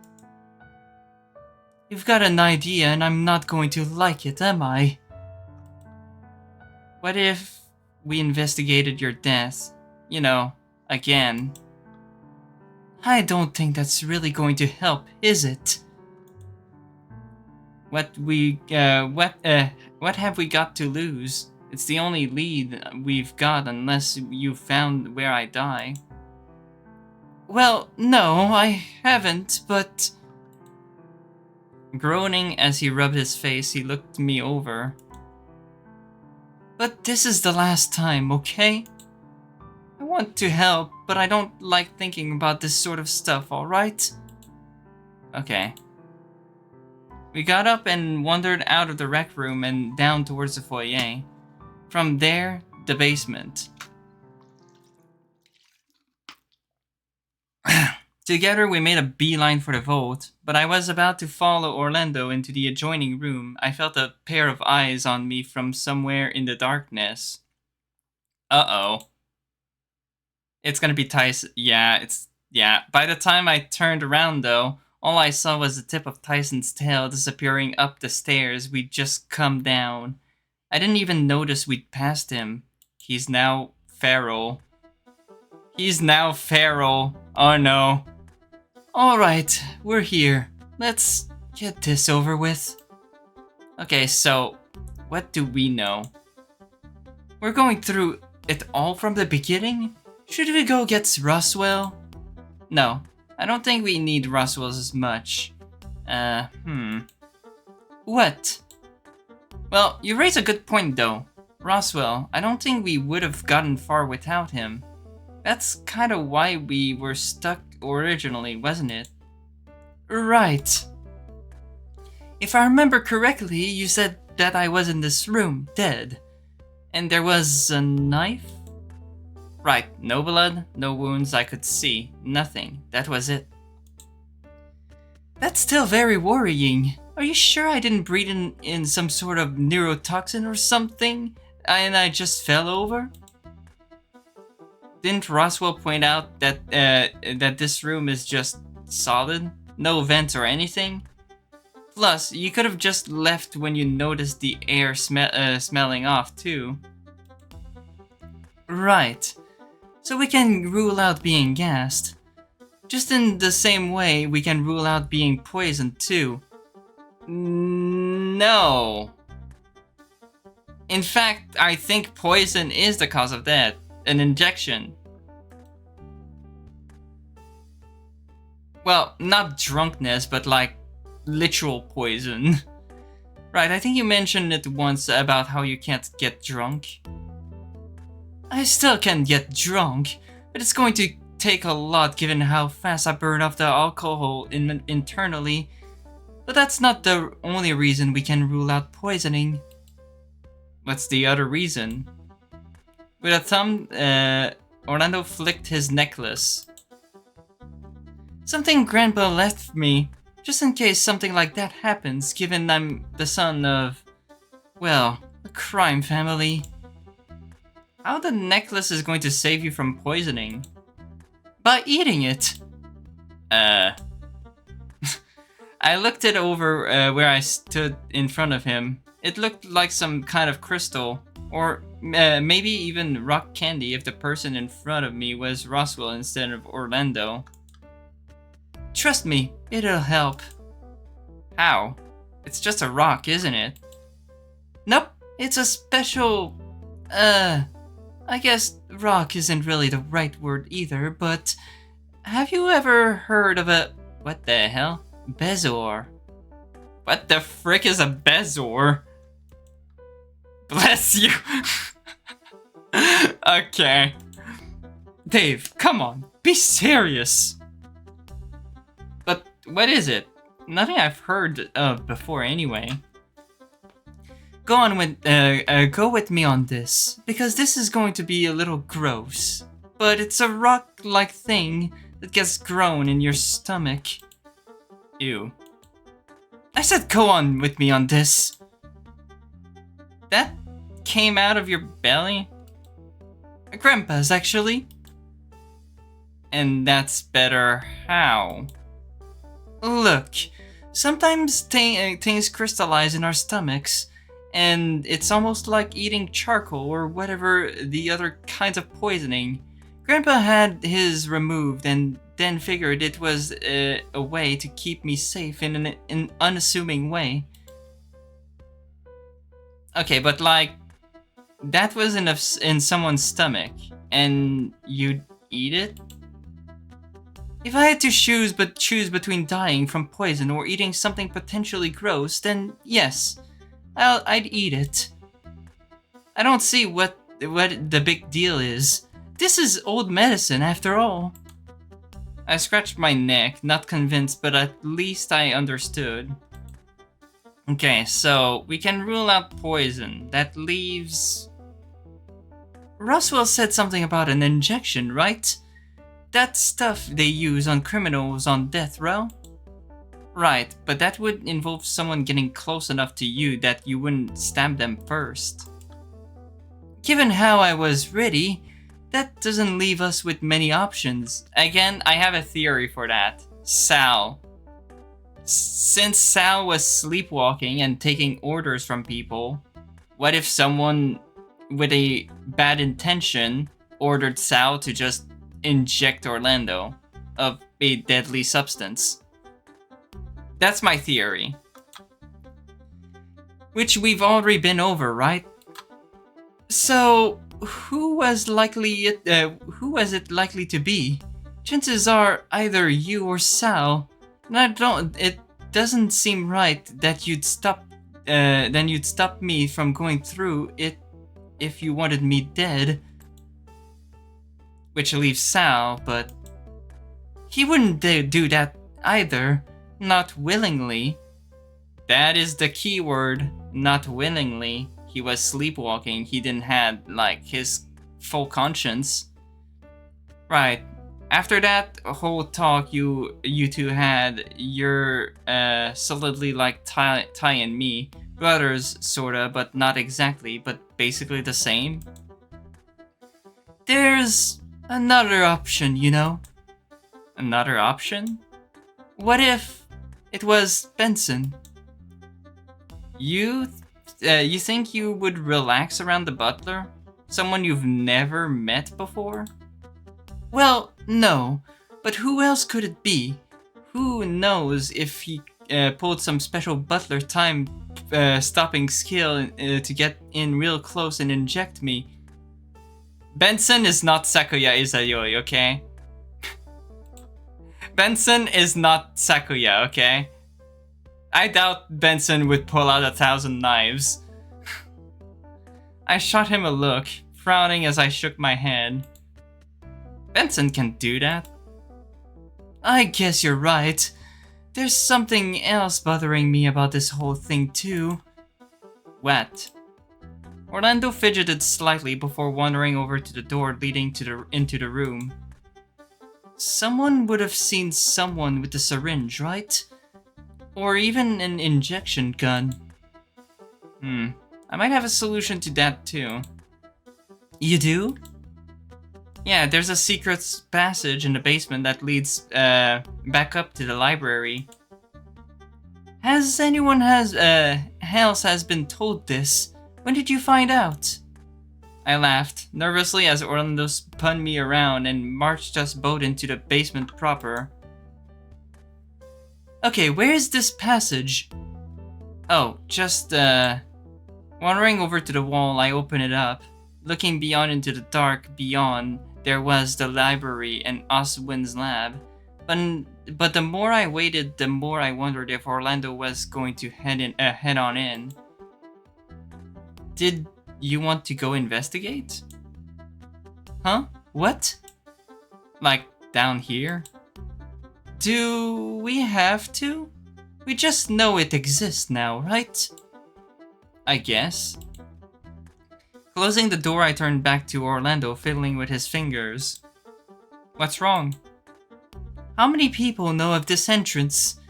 A: You've got an idea and I'm not going to like it, am I? What if we investigated your death? Again. I don't think that's really going to help, is it? What have we got to lose? It's the only lead we've got unless you found where I die. Well, no, I haven't, but... Groaning as he rubbed his face, he looked me over. But this is the last time, okay? I want to help, but I don't like thinking about this sort of stuff, alright? Okay. We got up and wandered out of the rec room and down towards the foyer. From there, the basement. Together we made a beeline for the vault, but I was about to follow Orlando into the adjoining room. I felt a pair of eyes on me from somewhere in the darkness. Uh-oh. It's gonna be Tyson. Yeah. By the time I turned around, though, all I saw was the tip of Tyson's tail disappearing up the stairs we'd just come down. I didn't even notice we'd passed him. He's now feral. Oh no. Alright, we're here. Let's get this over with. Okay, so, what do we know? We're going through it all from the beginning? Should we go get Roswell? No, I don't think we need Roswell as much. What? Well, you raise a good point though. Roswell, I don't think we would have gotten far without him. That's kind of why we were stuck originally, wasn't it? Right. If I remember correctly, you said that I was in this room, dead. And there was a knife? Right, no blood, no wounds I could see, nothing. That was it. That's still very worrying. Are you sure I didn't breathe in some sort of neurotoxin or something, and I just fell over? Didn't Roswell point out that that this room is just solid? No vents or anything? Plus, you could have just left when you noticed the air smelling off too. Right. So we can rule out being gassed. Just in the same way we can rule out being poisoned too. No. In fact, I think poison is the cause of that. An injection. Well, not drunkenness, but like literal poison. Right, I think you mentioned it once about how you can't get drunk. I still can get drunk, but it's going to take a lot given how fast I burn off the alcohol internally. But that's not the only reason we can rule out poisoning. What's the other reason? With a thumb, Orlando flicked his necklace. Something Grandpa left me, just in case something like that happens, given I'm the son of, well, a crime family. How the necklace is going to save you from poisoning? By eating it. I looked it over where I stood in front of him. It looked like some kind of crystal, or maybe even rock candy if the person in front of me was Roswell instead of Orlando. Trust me, it'll help. How? It's just a rock, isn't it? Nope, it's a special... I guess rock isn't really the right word either, but... Have you ever heard of a... What the hell? Bezoar. What the frick is a Bezoar? Bless you. Okay. Dave, come on. Be serious. But what is it? Nothing I've heard of before anyway. Go with me on this, because this is going to be a little gross. But it's a rock-like thing that gets grown in your stomach. Ew. I said go on with me on this. That came out of your belly? Grandpa's, actually. And that's better how? Look, sometimes things crystallize in our stomachs, and it's almost like eating charcoal or whatever the other kinds of poisoning. Grandpa had his removed and then figured it was a way to keep me safe in an unassuming way. Okay, but like, that was in someone's stomach, and you'd eat it? If I had to choose between dying from poison or eating something potentially gross, then yes, I'd eat it. I don't see what the big deal is. This is old medicine after all. I scratched my neck, not convinced, but at least I understood. Okay, so we can rule out poison. That leaves... Roswell said something about an injection, right? That stuff they use on criminals on death row? Right, but that would involve someone getting close enough to you that you wouldn't stab them first. Given how I was ready, that doesn't leave us with many options. Again, I have a theory for that. Sal. Since Sal was sleepwalking and taking orders from people, what if someone with a bad intention ordered Sal to just inject Orlando of a deadly substance? That's my theory. Which we've already been over, right? So, who was it likely to be? Chances are either you or Sal. And it doesn't seem right that you'd stop me from going through it if you wanted me dead. Which leaves Sal, but he wouldn't do that either. Not willingly. That is the key word, not willingly. He was sleepwalking. He didn't have, like, his full conscience. Right. After that whole talk you two had, you're solidly like Ty and me. Brothers, sorta, but not exactly, but basically the same. There's another option, you know? Another option? What if it was Benson? You think you would relax around the butler? Someone you've never met before? Well, no. But who else could it be? Who knows if he pulled some special butler time stopping skill to get in real close and inject me? Benson is not Sakuya Izayoi, okay? Benson is not Sakuya, okay? I doubt Benson would pull out 1,000 knives. I shot him a look, frowning as I shook my head. Benson can do that. I guess you're right. There's something else bothering me about this whole thing too. What? Orlando fidgeted slightly before wandering over to the door leading into the room. Someone would have seen someone with a syringe, right? Or even an injection gun. I might have a solution to that too. You do? Yeah, there's a secret passage in the basement that leads back up to the library. Has anyone else has been told this? When did you find out? I laughed, nervously as Orlando spun me around and marched us both into the basement proper. Okay, where is this passage? Oh, just, wandering over to the wall, I opened it up. Looking beyond into the dark beyond, there was the library and Oswin's lab. But the more I waited, the more I wondered if Orlando was going to head on in. Did you want to go investigate? Huh? What? Like, down here? Do we have to? We just know it exists now, right? I guess. Closing the door, I turned back to Orlando, fiddling with his fingers. What's wrong? How many people know of this entrance?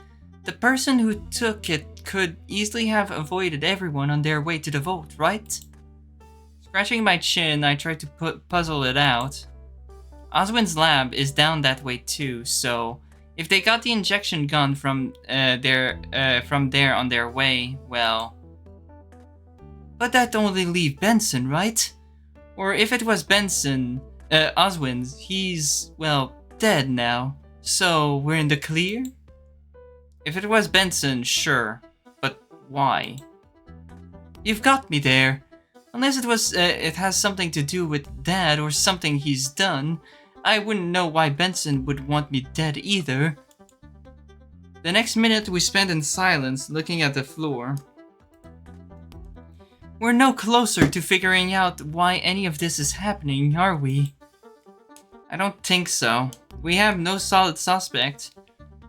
A: The person who took it could easily have avoided everyone on their way to the vault, right? Scratching my chin, I tried to puzzle it out. Oswin's lab is down that way too, so if they got the injection gun from there on their way, well... But that only leave Benson, right? Or if it was Benson, Oswin's, he's, well, dead now. So we're in the clear? If it was Benson, sure. But why? You've got me there. Unless it has something to do with Dad or something he's done, I wouldn't know why Benson would want me dead either. The next minute we spent in silence looking at the floor. We're no closer to figuring out why any of this is happening, are we? I don't think so. We have no solid suspect,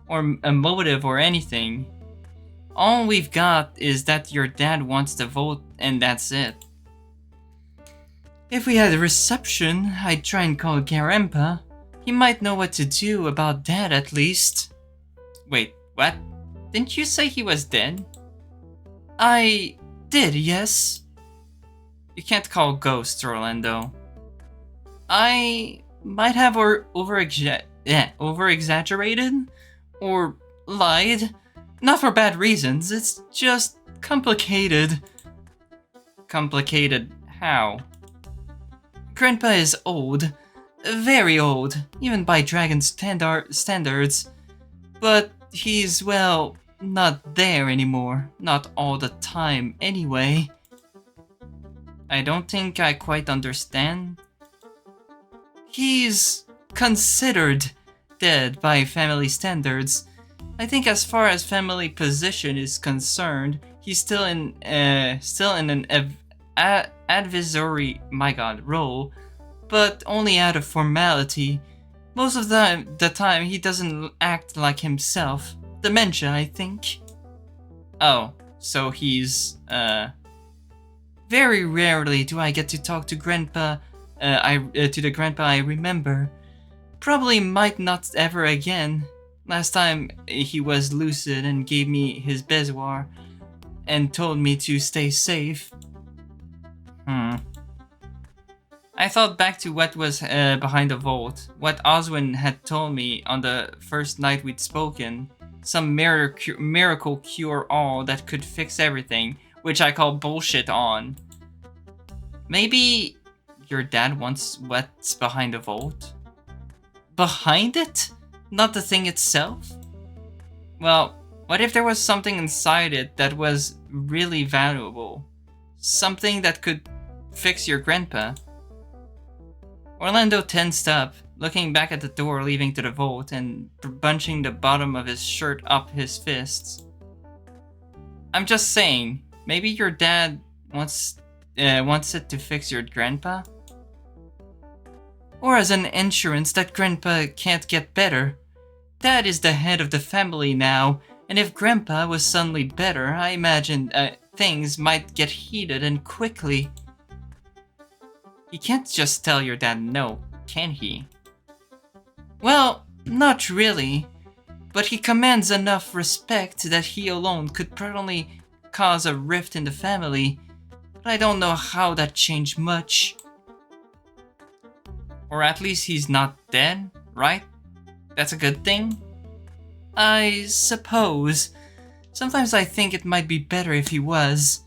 A: or a motive or anything. All we've got is that your dad wants to vote and that's it. If we had a reception, I'd try and call Grandpa. He might know what to do about that at least. Wait, what? Didn't you say he was dead? I did, yes. You can't call ghosts, Orlando. I might have over-exaggerated? Or lied? Not for bad reasons, it's just complicated. Complicated how? Grandpa is old. Very old, even by dragon standards. But he's, well, not there anymore. Not all the time, anyway. I don't think I quite understand. He's considered dead by family standards. I think as far as family position is concerned, he's still in an advisory, role, but only out of formality. Most of the time he doesn't act like himself. Dementia, I think. Oh, so he's, very rarely do I get to talk to Grandpa, to the Grandpa I remember. Probably might not ever again. Last time he was lucid and gave me his bezoar and told me to stay safe. I thought back to what was behind the vault, what Oswin had told me on the first night we'd spoken. Some miracle cure-all that could fix everything, which I call bullshit on. Maybe your dad wants what's behind the vault? Behind it? Not the thing itself? Well, what if there was something inside it that was really valuable? Something that could fix your grandpa? Orlando tensed up, looking back at the door leading to the vault and bunching the bottom of his shirt up his fists. I'm just saying, maybe your dad wants it to fix your grandpa? Or as an insurance that grandpa can't get better. Dad is the head of the family now, and if grandpa was suddenly better, I imagine things might get heated and quickly. He can't just tell your dad no, can he? Well, not really. But he commands enough respect that he alone could probably cause a rift in the family. But I don't know how that changed much. Or at least he's not dead, right? That's a good thing? I suppose. Sometimes I think it might be better if he was.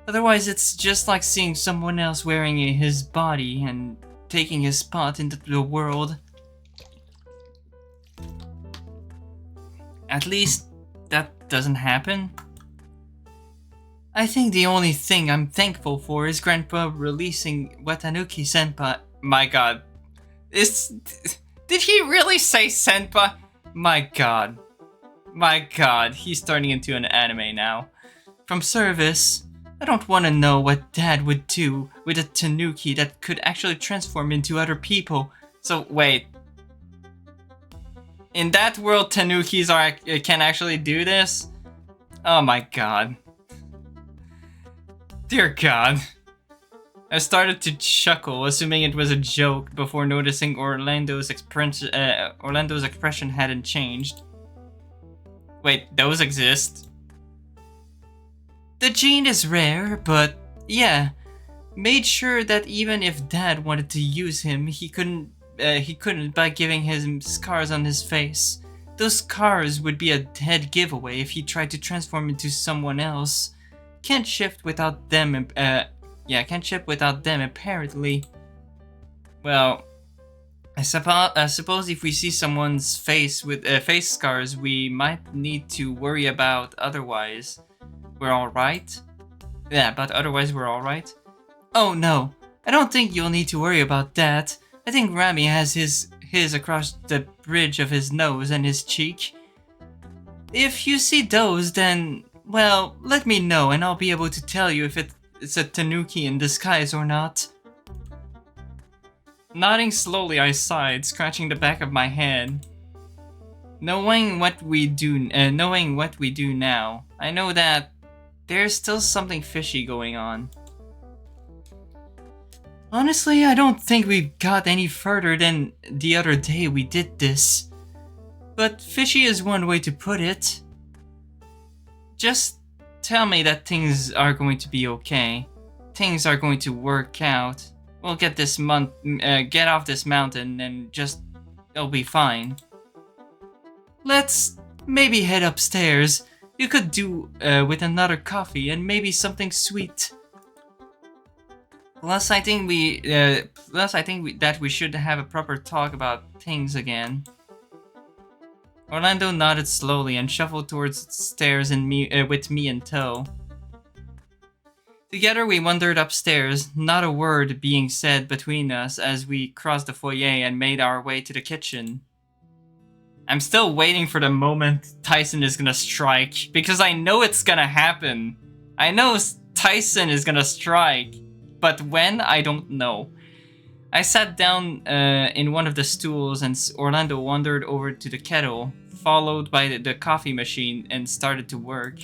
A: Otherwise it's just like seeing someone else wearing his body and taking his spot into the world. At least that doesn't happen. I think the only thing I'm thankful for is Grandpa releasing Watanuki-senpai. My god. Did he really say senpai? My god. My god, he's turning into an anime now. From service. I don't want to know what Dad would do with a tanuki that could actually transform into other people. So wait. In that world, tanukis can actually do this? Oh my god. Dear god. I started to chuckle, assuming it was a joke, before noticing Orlando's expression hadn't changed. Wait, those exist? The gene is rare, but yeah, made sure that even if Dad wanted to use him, he couldn't by giving him scars on his face. Those scars would be a dead giveaway if he tried to transform into someone else. Can't shift without them. Can't ship without them, apparently. Well, I suppose if we see someone's face with face scars, we might need to worry about. Otherwise, we're all right. Yeah, but otherwise we're all right. Oh no, I don't think you'll need to worry about that. I think Rami has his across the bridge of his nose and his cheek. If you see those, then, well, let me know and I'll be able to tell you if it's a tanuki in disguise or not. Nodding slowly, I sighed, scratching the back of my head. Knowing what we do now, I know that there's still something fishy going on. Honestly, I don't think we've got any further than the other day we did this. But fishy is one way to put it. Just tell me that things are going to be okay. Things are going to work out. We'll get off this mountain and it'll be fine. Let's maybe head upstairs. You could do with another coffee and maybe something sweet. Plus, I think that we should have a proper talk about things again. Orlando nodded slowly and shuffled towards the stairs with me in tow. Together we wandered upstairs, not a word being said between us as we crossed the foyer and made our way to the kitchen. I'm still waiting for the moment Tyson is gonna strike, because I know it's gonna happen. I know Tyson is gonna strike, but when, I don't know. I sat down in one of the stools and Orlando wandered over to the kettle, followed by the coffee machine, and started to work.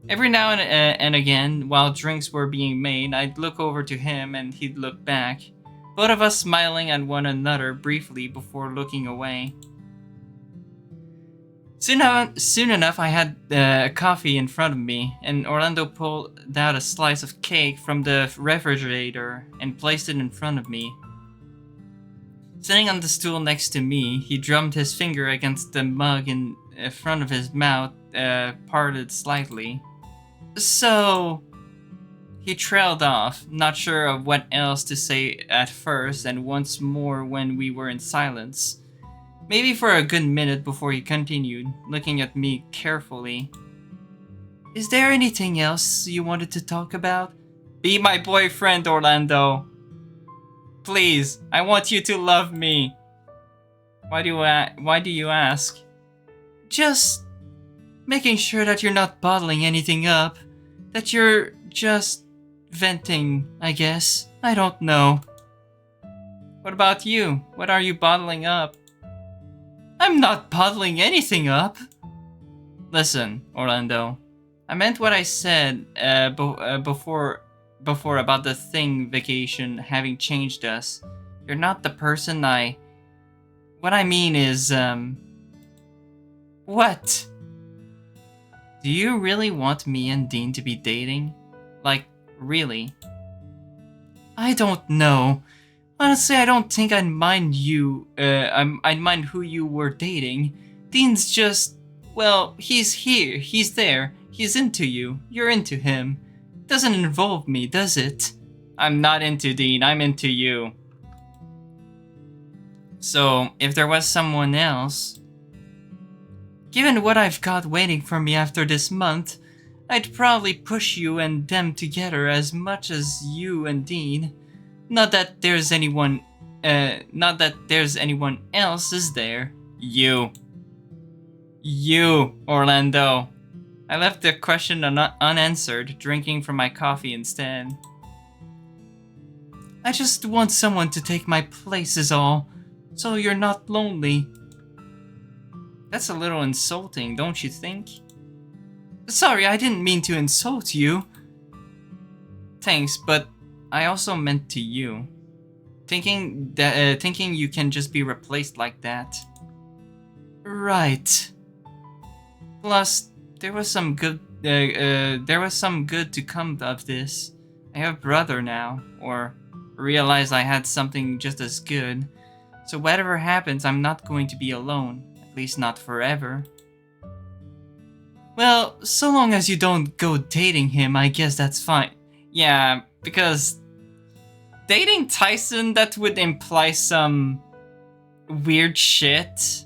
A: Every now and again, while drinks were being made, I'd look over to him and he'd look back, both of us smiling at one another briefly before looking away. Soon enough, I had coffee in front of me, and Orlando pulled out a slice of cake from the refrigerator and placed it in front of me. Sitting on the stool next to me, he drummed his finger against the mug in front of his mouth, parted slightly. So, he trailed off, not sure of what else to say at first, and once more when we were in silence. Maybe for a good minute before he continued, looking at me carefully. Is there anything else you wanted to talk about? Be my boyfriend, Orlando. Please, I want you to love me. Why do you ask? Just making sure that you're not bottling anything up. That you're just venting, I guess. I don't know. What about you? What are you bottling up? I'm not bottling anything up. Listen, Orlando. I meant what I said before about the thing vacation having changed us. You're not the person What I mean is, What? Do you really want me and Dean to be dating? Like, really? I don't know. Honestly, I don't think I'd mind I'd mind who you were dating. Dean's just, well, he's here, he's there, he's into you, you're into him. Doesn't involve me, does it? I'm not into Dean, I'm into you. So, if there was someone else... Given what I've got waiting for me after this month, I'd probably push you and them together as much as you and Dean. Not that there's anyone else, is there? You, Orlando. I left the question unanswered, drinking from my coffee instead. I just want someone to take my place is all, so you're not lonely. That's a little insulting, don't you think? Sorry, I didn't mean to insult you. Thanks, but I also meant to you. Thinking you can just be replaced like that. Right. Plus, there was some good to come of this. I have a brother now, or realized I had something just as good. So whatever happens, I'm not going to be alone. At least not forever. Well, so long as you don't go dating him, I guess that's fine. Yeah, because dating Tyson, that would imply some weird shit.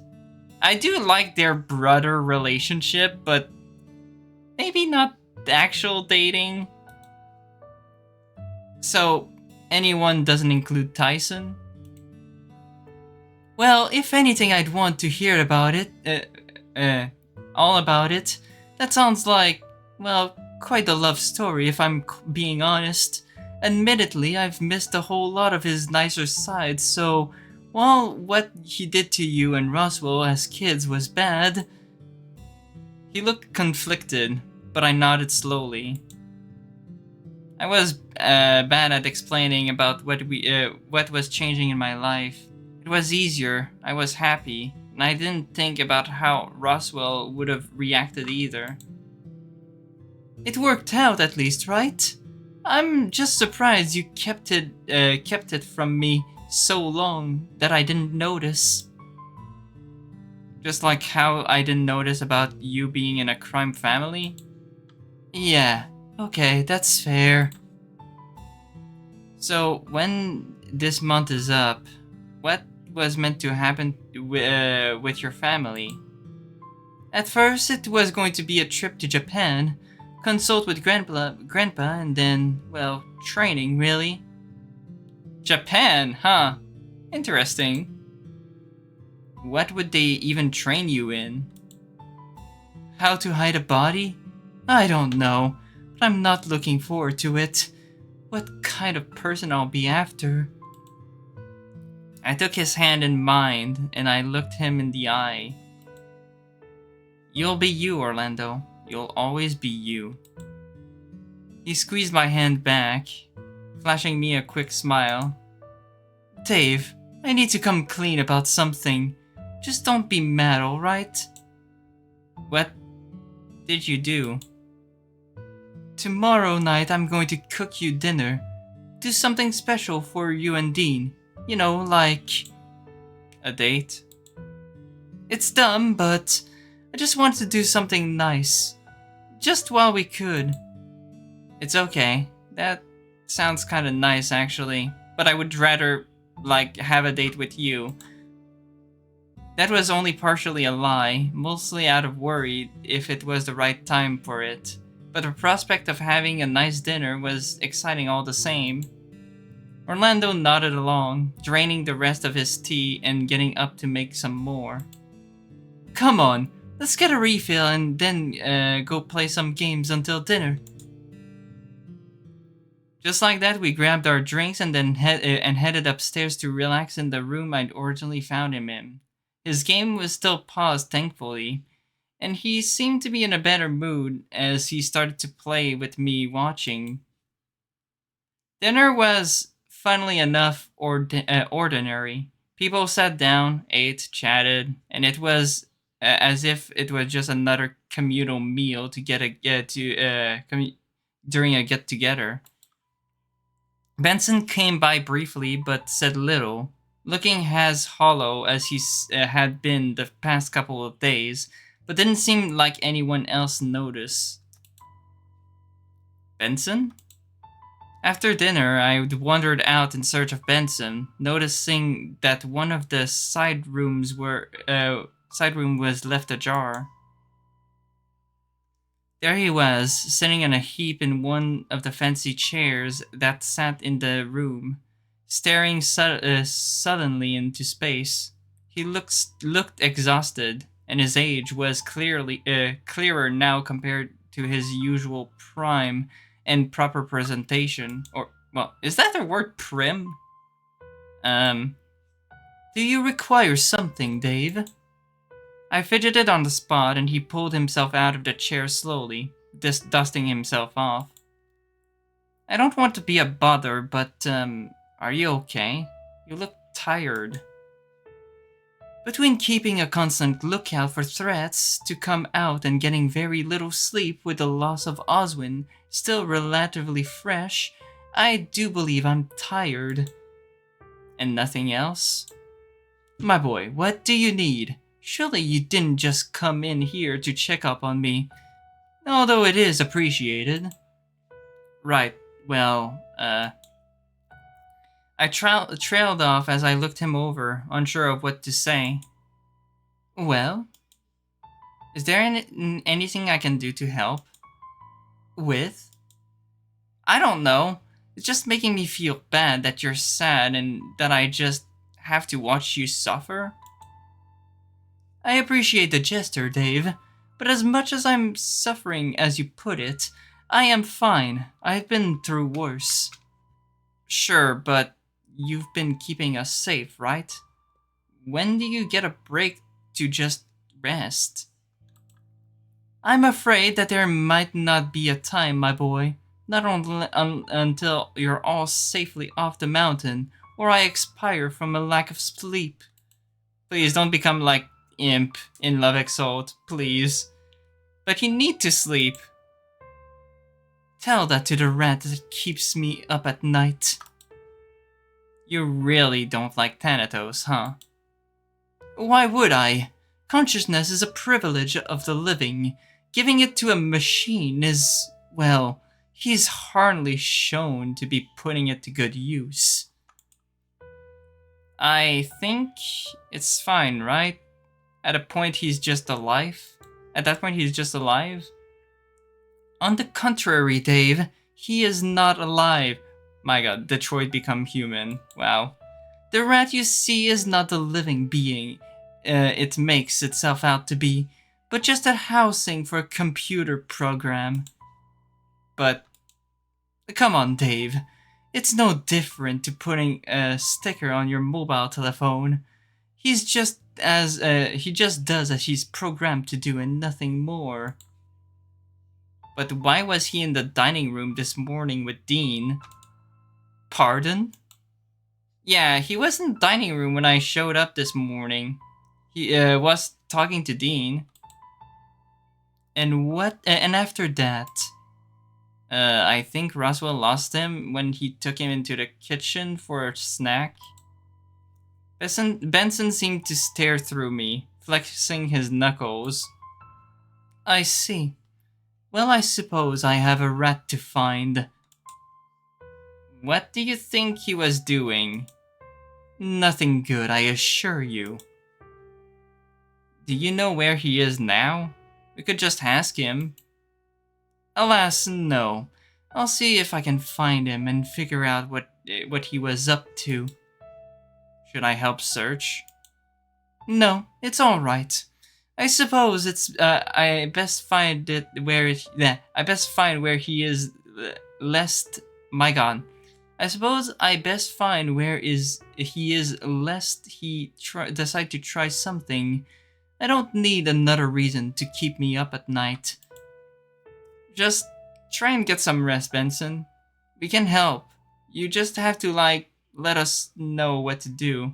A: I do like their brother relationship, but maybe not the actual dating. So, anyone doesn't include Tyson? Well, if anything, I'd want to hear about it. All about it. That sounds like, well, quite a love story if I'm being honest. Admittedly, I've missed a whole lot of his nicer sides, so while what he did to you and Roswell as kids was bad, he looked conflicted, but I nodded slowly. I was bad at explaining about what was changing in my life. It was easier. I was happy, and I didn't think about how Roswell would have reacted either. It worked out at least, right? I'm just surprised you kept it from me so long that I didn't notice. Just like how I didn't notice about you being in a crime family? Yeah, okay, that's fair. So, when this month is up, what was meant to happen with your family? At first, it was going to be a trip to Japan, consult with grandpa, and then, well, training, really. Japan, huh? Interesting. What would they even train you in? How to hide a body? I don't know, but I'm not looking forward to it. What kind of person I'll be after? I took his hand in mine and I looked him in the eye. You'll be you, Orlando. You'll always be you. He squeezed my hand back, flashing me a quick smile. Dave, I need to come clean about something. Just don't be mad, alright? What did you do? Tomorrow night I'm going to cook you dinner. Do something special for you and Dean. You know, like a date. It's dumb, but I just wanted to do something nice. Just while we could. It's okay. That sounds kinda nice, actually. But I would rather, like, have a date with you. That was only partially a lie, mostly out of worry if it was the right time for it. But the prospect of having a nice dinner was exciting all the same. Orlando nodded along, draining the rest of his tea and getting up to make some more. Come on, let's get a refill and then go play some games until dinner. Just like that, we grabbed our drinks and then headed upstairs to relax in the room I'd originally found him in. His game was still paused, thankfully, and he seemed to be in a better mood as he started to play with me watching. Dinner was, funnily enough, ordinary. People sat down, ate, chatted, and it was as if it was just another communal meal to during a get together. Benson came by briefly but said little, looking as hollow as he had been the past couple of days, but didn't seem like anyone else noticed. Benson? After dinner, I wandered out in search of Benson, noticing that one of the side room was left ajar. There he was, sitting in a heap in one of the fancy chairs that sat in the room, staring sullenly into space. He looked exhausted, and his age was clearer now compared to his usual prime and proper presentation. Or, well, is that the word prim? Do you require something, Dave? I fidgeted on the spot and he pulled himself out of the chair slowly, dusting himself off. I don't want to be a bother, but, are you okay? You look tired. Between keeping a constant lookout for threats to come out and getting very little sleep with the loss of Oswin still relatively fresh, I do believe I'm tired. And nothing else? My boy, what do you need? Surely you didn't just come in here to check up on me, although it is appreciated. Right, well, I trailed off as I looked him over, unsure of what to say. Well? Is there anything I can do to help? With? I don't know. It's just making me feel bad that you're sad and that I just have to watch you suffer? I appreciate the gesture, Dave, but as much as I'm suffering as you put it, I am fine. I've been through worse. Sure, but you've been keeping us safe, right? When do you get a break to just rest? I'm afraid that there might not be a time, my boy. Not until you're all safely off the mountain, or I expire from a lack of sleep. Please don't become like Imp in Love Exalt, please. But you need to sleep. Tell that to the rat that keeps me up at night. You really don't like Thanatos, huh? Why would I? Consciousness is a privilege of the living. Giving it to a machine is, well, he's hardly shown to be putting it to good use. I think it's fine, right? At that point, he's just alive? On the contrary, Dave, he is not alive. My god, Detroit become human. Wow. The rat you see is not the living being it makes itself out to be, but just a housing for a computer program. But, come on, Dave. It's no different to putting a sticker on your mobile telephone. He just does as he's programmed to do and nothing more. But why was he in the dining room this morning with Dean? Pardon? Yeah, he was in the dining room when I showed up this morning. He was talking to Dean. And after that, I think Roswell lost him when he took him into the kitchen for a snack. Benson seemed to stare through me, flexing his knuckles. I see. Well, I suppose I have a rat to find. What do you think he was doing? Nothing good, I assure you. Do you know where he is now? We could just ask him. Alas, no. I'll see if I can find him and figure out what he was up to. Should I help search? No, it's all right. I suppose I best find where he is. My God. I suppose I best find where he is lest he decide to try something. I don't need another reason to keep me up at night. Just try and get some rest, Benson. We can help. You just have to, let us know what to do.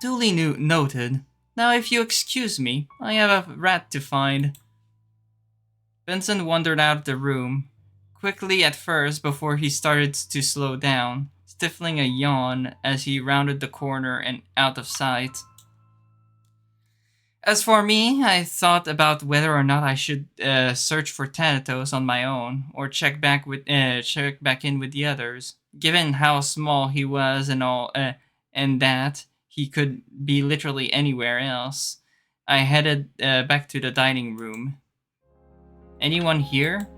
A: Duly noted. Now, if you excuse me, I have a rat to find. Benson wandered out of the room, quickly at first before he started to slow down, stifling a yawn as he rounded the corner and out of sight. As for me, I thought about whether or not I should search for Thanatos on my own, or check back in with the others. Given how small he was and all, and that he could be literally anywhere else, I headed back to the dining room. Anyone here?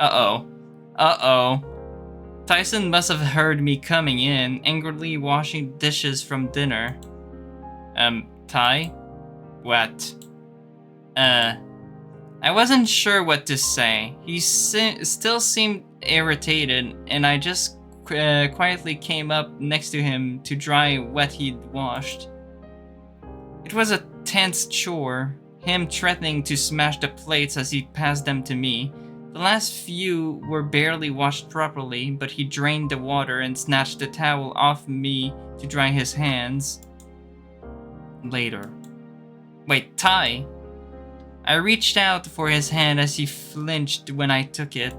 A: Uh-oh. Tyson must have heard me coming in, angrily washing dishes from dinner. Ty? What? I wasn't sure what to say. He still seemed irritated, and I just quietly came up next to him to dry what he'd washed. It was a tense chore, him threatening to smash the plates as he passed them to me. The last few were barely washed properly, but he drained the water and snatched the towel off me to dry his hands. Later. Wait, Ty? I reached out for his hand as he flinched when I took it.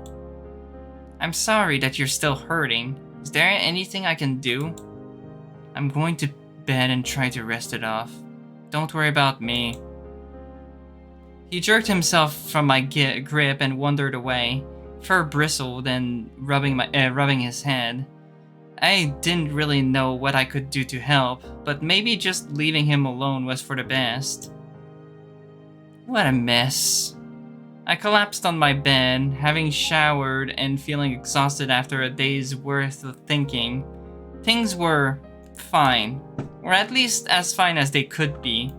A: I'm sorry that you're still hurting. Is there anything I can do? I'm going to bed and try to rest it off. Don't worry about me. He jerked himself from my grip and wandered away, fur bristled and rubbing his head. I didn't really know what I could do to help, but maybe just leaving him alone was for the best. What a mess. I collapsed on my bed, having showered and feeling exhausted after a day's worth of thinking. Things were fine, or at least as fine as they could be.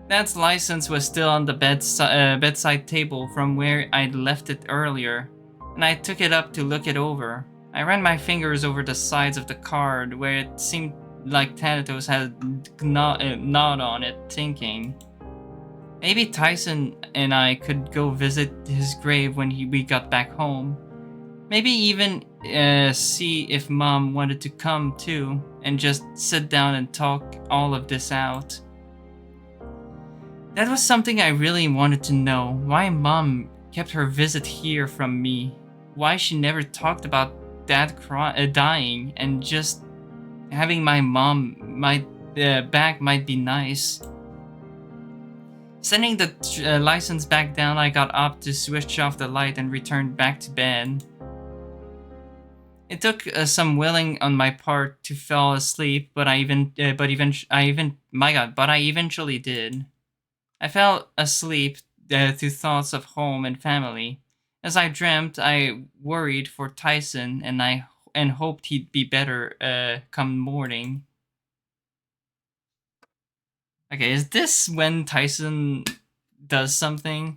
A: Dad's license was still on the bedside table from where I'd left it earlier, and I took it up to look it over. I ran my fingers over the sides of the card where it seemed like Thanatos had gnawed on it, thinking, maybe Tyson and I could go visit his grave when we got back home. Maybe even see if Mom wanted to come too, and just sit down and talk all of this out. That was something I really wanted to know. Why Mom kept her visit here from me. Why she never talked about Dad dying, and just having my mom back might be nice. Sending the license back down, I got up to switch off the light and returned back to bed. It took some willing on my part to fall asleep, but I eventually did. I fell asleep to thoughts of home and family. As I dreamt, I worried for Tyson and hoped he'd be better come morning. Okay, is this when Tyson does something?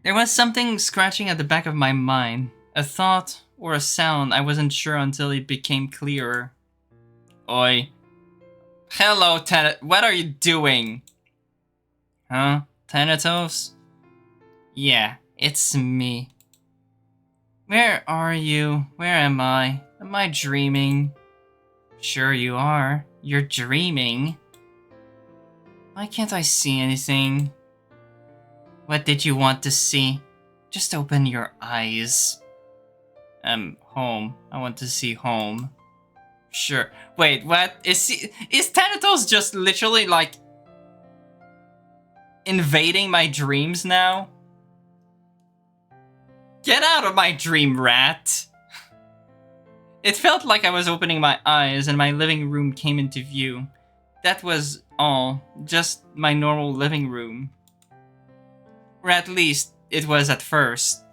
A: There was something scratching at the back of my mind. A thought or a sound, I wasn't sure until it became clearer. Oi. Hello, what are you doing? Huh? Thanatos? Yeah, it's me. Where are you? Where am I? Am I dreaming? Sure you are. You're dreaming. Why can't I see anything? What did you want to see? Just open your eyes. Home. I want to see home. Sure. Wait, what? Is Thanatos just literally, like, invading my dreams now? Get out of my dream, rat! It felt like I was opening my eyes and my living room came into view. That was all. Just my normal living room. Or at least, it was at first.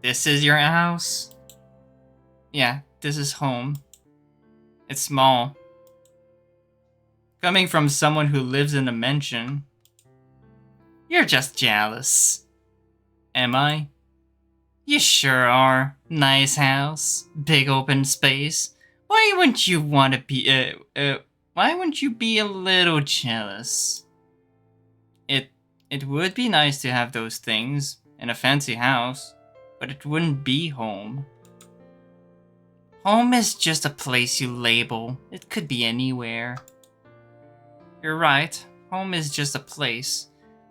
A: This is your house? Yeah, this is home. It's small. Coming from someone who lives in a mansion. You're just jealous. Am I? You sure are. Nice house. Big open space. Why wouldn't you want to be, why wouldn't you be a little jealous? It would be nice to have those things in a fancy house, but it wouldn't be home. Home is just a place you label. It could be anywhere. You're right. Home is just a place.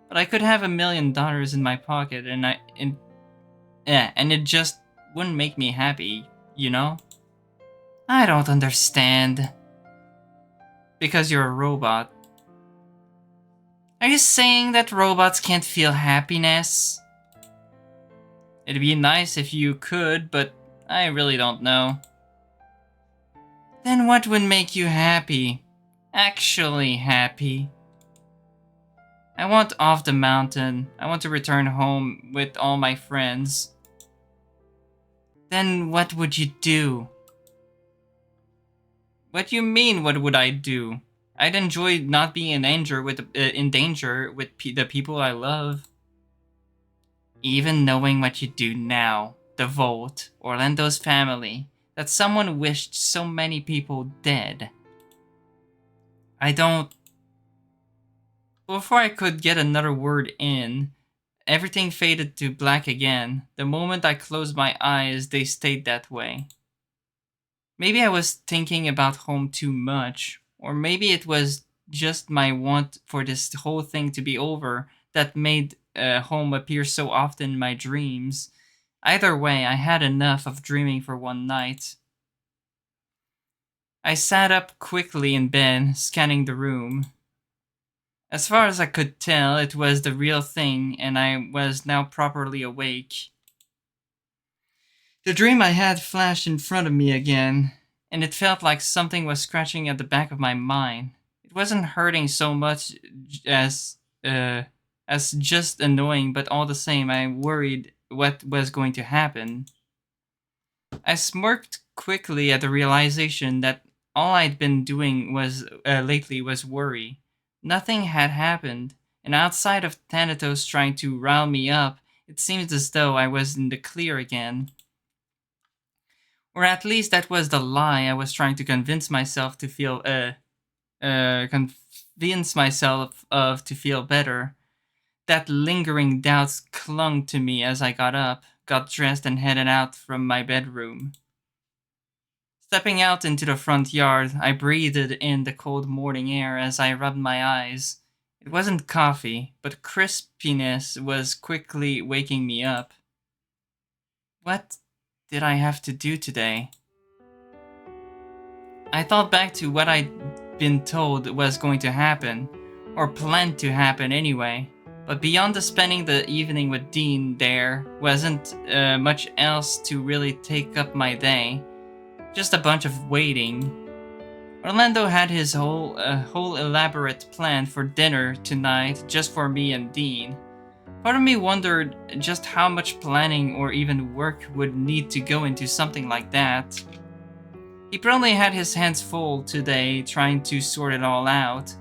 A: But I could have $1 million in my pocket and it just wouldn't make me happy, you know? I don't understand. Because you're a robot. Are you saying that robots can't feel happiness? It'd be nice if you could, but I really don't know. Then what would make you happy? Actually happy? I want off the mountain. I want to return home with all my friends. Then what would you do? What do you mean, what would I do? I'd enjoy not being in danger with the people I love. Even knowing what you do now, the Vault, Orlando's family, that someone wished so many people dead. I don't... Before I could get another word in, everything faded to black again. The moment I closed my eyes, they stayed that way. Maybe I was thinking about home too much, or maybe it was just my want for this whole thing to be over that made home appear so often in my dreams. Either way, I had enough of dreaming for one night. I sat up quickly in bed, scanning the room. As far as I could tell, it was the real thing, and I was now properly awake. The dream I had flashed in front of me again, and it felt like something was scratching at the back of my mind. It wasn't hurting so much as just annoying, but all the same, I worried what was going to happen. I smirked quickly at the realization that all I'd been doing was lately was worry. Nothing had happened, and outside of Thanatos trying to rile me up, it seemed as though I was in the clear again. Or at least that was the lie I was trying to convince myself to feel convince myself of to feel better. That lingering doubts clung to me as I got up, got dressed, and headed out from my bedroom. Stepping out into the front yard, I breathed in the cold morning air as I rubbed my eyes. It wasn't coffee, but crispiness was quickly waking me up. What did I have to do today? I thought back to what I'd been told was going to happen, or planned to happen anyway. But beyond the spending the evening with Dean, there wasn't much else to really take up my day. Just a bunch of waiting. Orlando had his whole elaborate plan for dinner tonight just for me and Dean. Part of me wondered just how much planning or even work would need to go into something like that. He probably had his hands full today trying to sort it all out,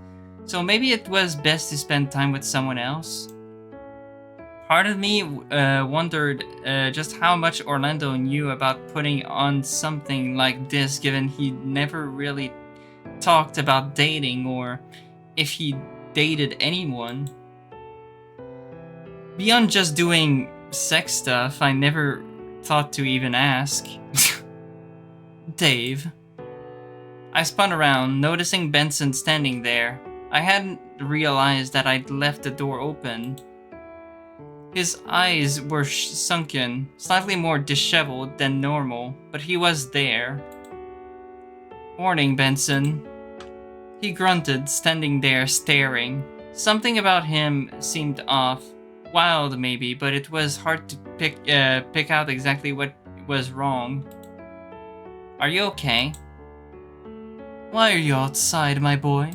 A: so maybe it was best to spend time with someone else. Part of me wondered just how much Orlando knew about putting on something like this, given he never really talked about dating or if he dated anyone. Beyond just doing sex stuff, I never thought to even ask. Dave. I spun around, noticing Benson standing there. I hadn't realized that I'd left the door open. His eyes were sunken, slightly more disheveled than normal, but he was there. Morning, Benson. He grunted, standing there staring. Something about him seemed off. Wild, maybe, but it was hard to pick out exactly what was wrong. Are you okay? Why are you outside, my boy?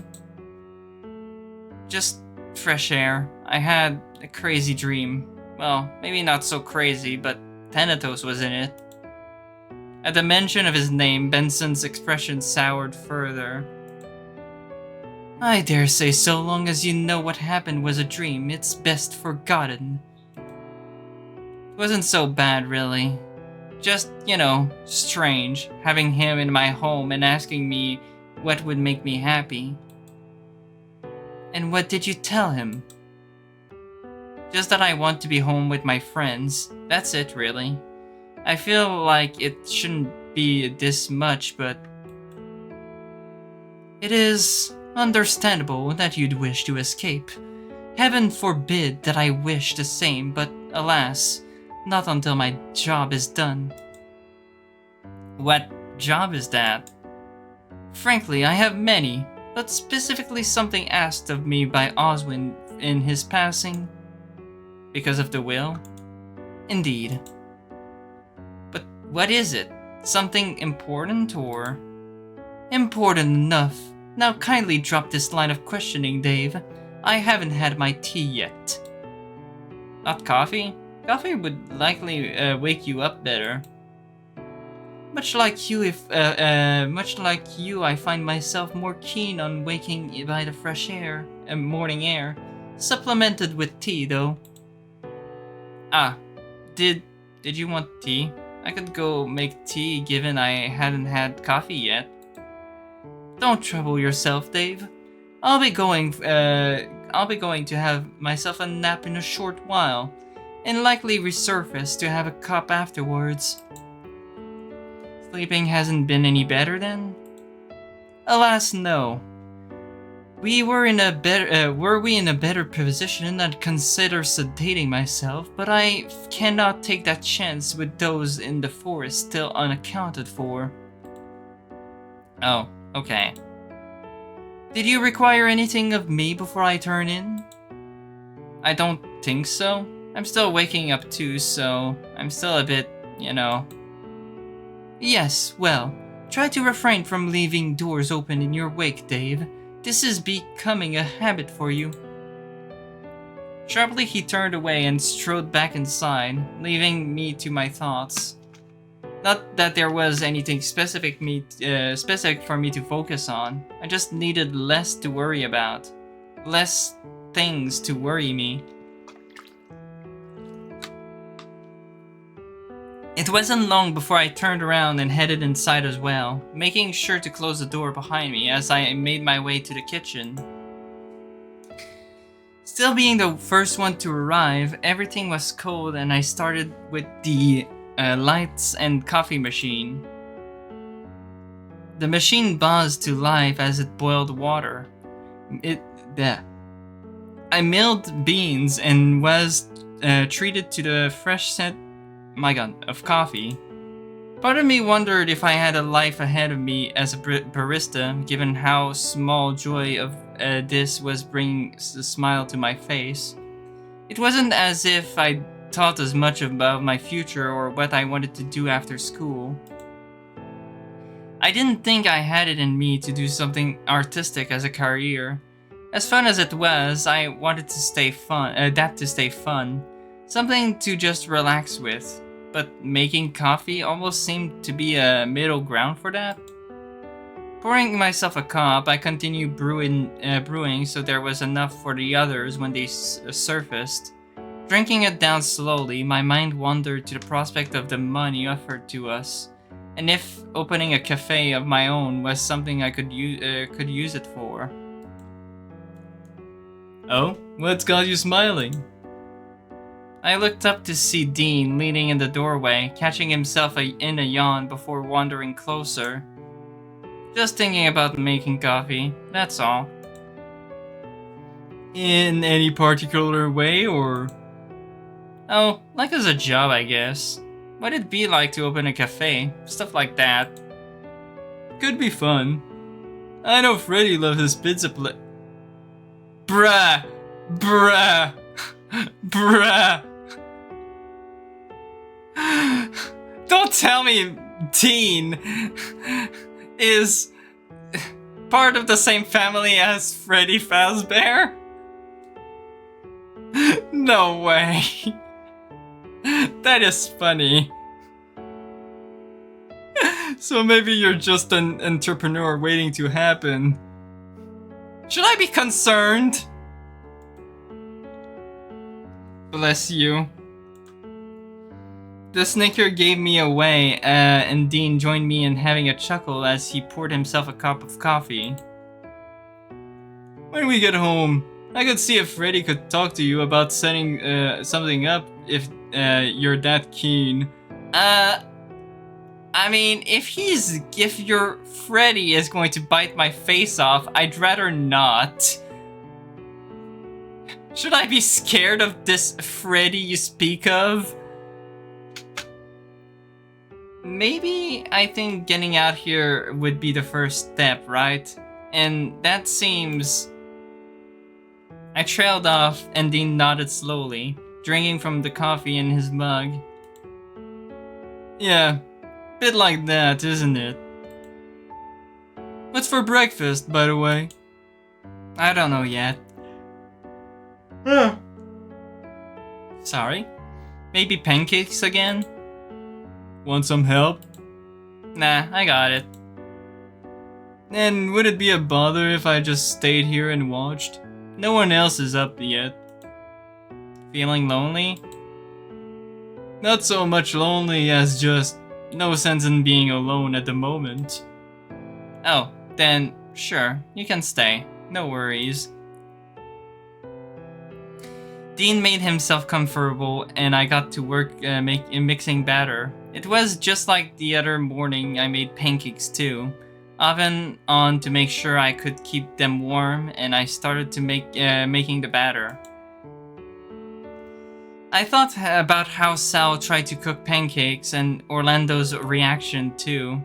A: Just fresh air. I had a crazy dream. Well, maybe not so crazy, but Thanatos was in it. At the mention of his name, Benson's expression soured further. I dare say so long as you know what happened was a dream, it's best forgotten. It wasn't so bad, really. Just, strange, having him in my home and asking me what would make me happy. And what did you tell him? Just that I want to be home with my friends. That's it, really. I feel like it shouldn't be this much, but it is understandable that you'd wish to escape. Heaven forbid that I wish the same, but alas, not until my job is done. What job is that? Frankly, I have many, but specifically something asked of me by Oswin in his passing. Because of the will? Indeed. But what is it? Something important or? Important enough. Now kindly drop this line of questioning, Dave. I haven't had my tea yet. Not coffee? Coffee would likely wake you up better. Much like you, I find myself more keen on waking by the fresh air, morning air, supplemented with tea, though. Ah, did you want tea? I could go make tea, given I hadn't had coffee yet. Don't trouble yourself, Dave. I'll be going to have myself a nap in a short while, and likely resurface to have a cup afterwards. Sleeping hasn't been any better then? Alas, no. Were we in a better position, I'd consider sedating myself, but I cannot take that chance with those in the forest still unaccounted for. Oh, okay. Did you require anything of me before I turn in? I don't think so. I'm still waking up too, so I'm still a bit, Yes, well, try to refrain from leaving doors open in your wake, Dave. This is becoming a habit for you. Sharply he turned away and strode back inside, leaving me to my thoughts. Not that there was anything specific for me to focus on. I just needed less to worry about. Less things to worry me. It wasn't long before I turned around and headed inside as well, making sure to close the door behind me as I made my way to the kitchen. Still being the first one to arrive, everything was cold and I started with the lights and coffee machine. The machine buzzed to life as it boiled water. I milled beans and was treated to the fresh scent of coffee. Part of me wondered if I had a life ahead of me as a barista, given how small joy of this was bringing a smile to my face. It wasn't as if I thought as much about my future or what I wanted to do after school. I didn't think I had it in me to do something artistic as a career. As fun as it was, I wanted to stay fun, something to just relax with. But making coffee almost seemed to be a middle ground for that. Pouring myself a cup, I continued brewing so there was enough for the others when they surfaced. Drinking it down slowly, my mind wandered to the prospect of the money offered to us, and if opening a cafe of my own was something I could use it for. Oh, what's got you smiling? I looked up to see Dean leaning in the doorway, catching himself in a yawn before wandering closer. Just thinking about making coffee, that's all. In any particular way, or? Oh, like as a job, I guess. What'd it be like to open a cafe? Stuff like that. Could be fun. I know Freddy loves his pizza Bruh! Bruh! Bruh! Don't tell me Dean is part of the same family as Freddy Fazbear? No way. That is funny. So maybe you're just an entrepreneur waiting to happen. Should I be concerned? Bless you. The snicker gave me away, and Dean joined me in having a chuckle as he poured himself a cup of coffee. When we get home, I could see if Freddy could talk to you about setting something up if you're that keen. I mean, if your Freddy is going to bite my face off, I'd rather not. Should I be scared of this Freddy you speak of? Maybe I think getting out here would be the first step, right? And that seems... I trailed off and Dean nodded slowly, drinking from the coffee in his mug. Yeah, bit like that, isn't it? What's for breakfast, by the way? I don't know yet. Sorry? Maybe pancakes again? Want some help? Nah, I got it. And would it be a bother if I just stayed here and watched? No one else is up yet. Feeling lonely? Not so much lonely as just no sense in being alone at the moment. Oh, then sure, you can stay. No worries. Dean made himself comfortable and I got to work mixing batter. It was just like the other morning. I made pancakes too. Oven on to make sure I could keep them warm, and I started to making the batter. I thought about how Sal tried to cook pancakes and Orlando's reaction too.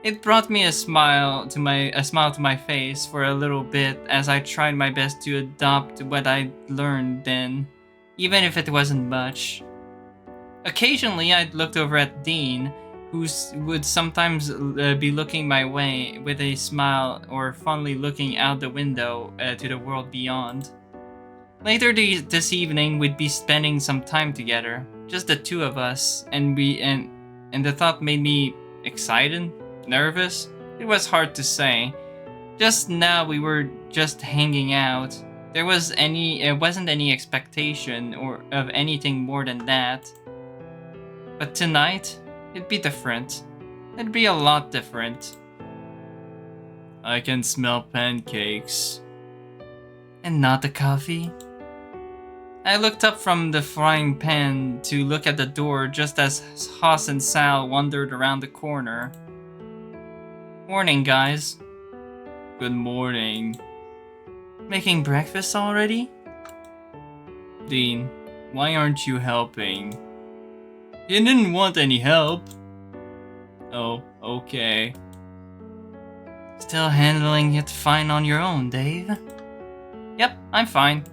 A: It brought me a smile to my face for a little bit as I tried my best to adopt what I learned then, even if it wasn't much. Occasionally, I'd looked over at Dean, who would sometimes be looking my way with a smile or fondly looking out the window to the world beyond. Later this evening, we'd be spending some time together, just the two of us, and the thought made me excited, nervous. It was hard to say. Just now we were just hanging out. There wasn't any expectation or of anything more than that. But tonight, it'd be different. It'd be a lot different. I can smell pancakes. And not the coffee? I looked up from the frying pan to look at the door just as Haas and Sal wandered around the corner. Morning, guys. Good morning. Making breakfast already? Dean, why aren't you helping? You didn't want any help. Oh, okay. Still handling it fine on your own, Dave? Yep, I'm fine.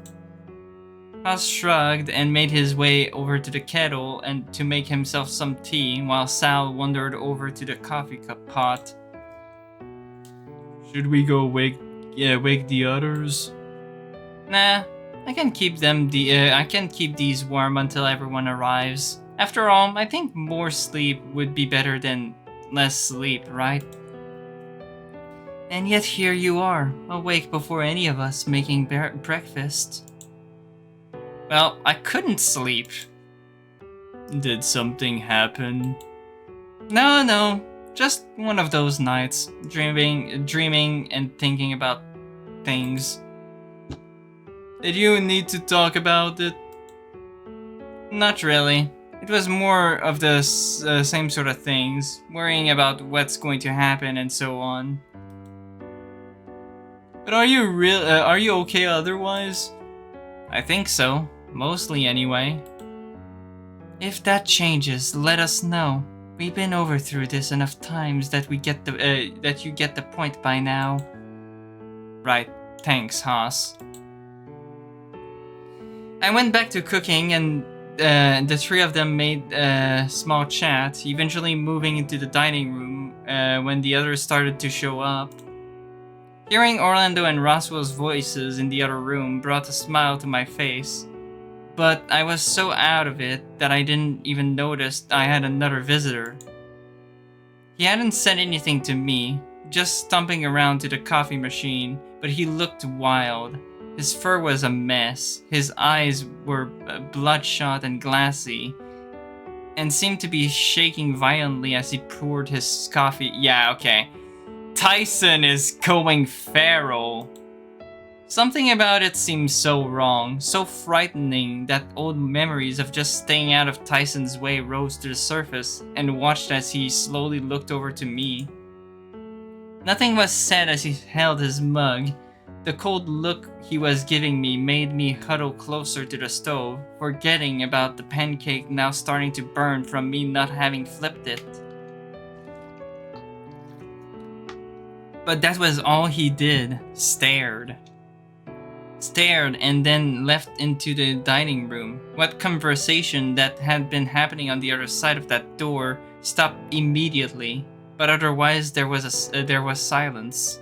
A: Haas shrugged and made his way over to the kettle and to make himself some tea while Sal wandered over to the coffee cup pot. Should we go wake the others? Nah, I can keep these warm until everyone arrives. After all, I think more sleep would be better than less sleep, right? And yet here you are, awake before any of us making breakfast. Well, I couldn't sleep. Did something happen? No, just one of those nights, dreaming and thinking about things. Did you need to talk about it? Not really. It was more of the same sort of things, worrying about what's going to happen and so on. But are you okay otherwise? I think so, mostly anyway. If that changes, let us know. We've been over through this enough times that you get the point by now. Right, thanks, Haas. I went back to cooking and the three of them made a small chat, eventually moving into the dining room when the others started to show up. Hearing Orlando and Roswell's voices in the other room brought a smile to my face, but I was so out of it that I didn't even notice I had another visitor. He hadn't said anything to me, just stomping around to the coffee machine, but he looked wild. His fur was a mess, his eyes were bloodshot and glassy, and seemed to be shaking violently as he poured his coffee. Yeah, okay. Tyson is going feral. Something about it seemed so wrong, so frightening that old memories of just staying out of Tyson's way rose to the surface and watched as he slowly looked over to me. Nothing was said as he held his mug. The cold look he was giving me made me huddle closer to the stove, forgetting about the pancake now starting to burn from me not having flipped it. But that was all he did, stared and then left into the dining room. What conversation that had been happening on the other side of that door stopped immediately, but otherwise there was silence.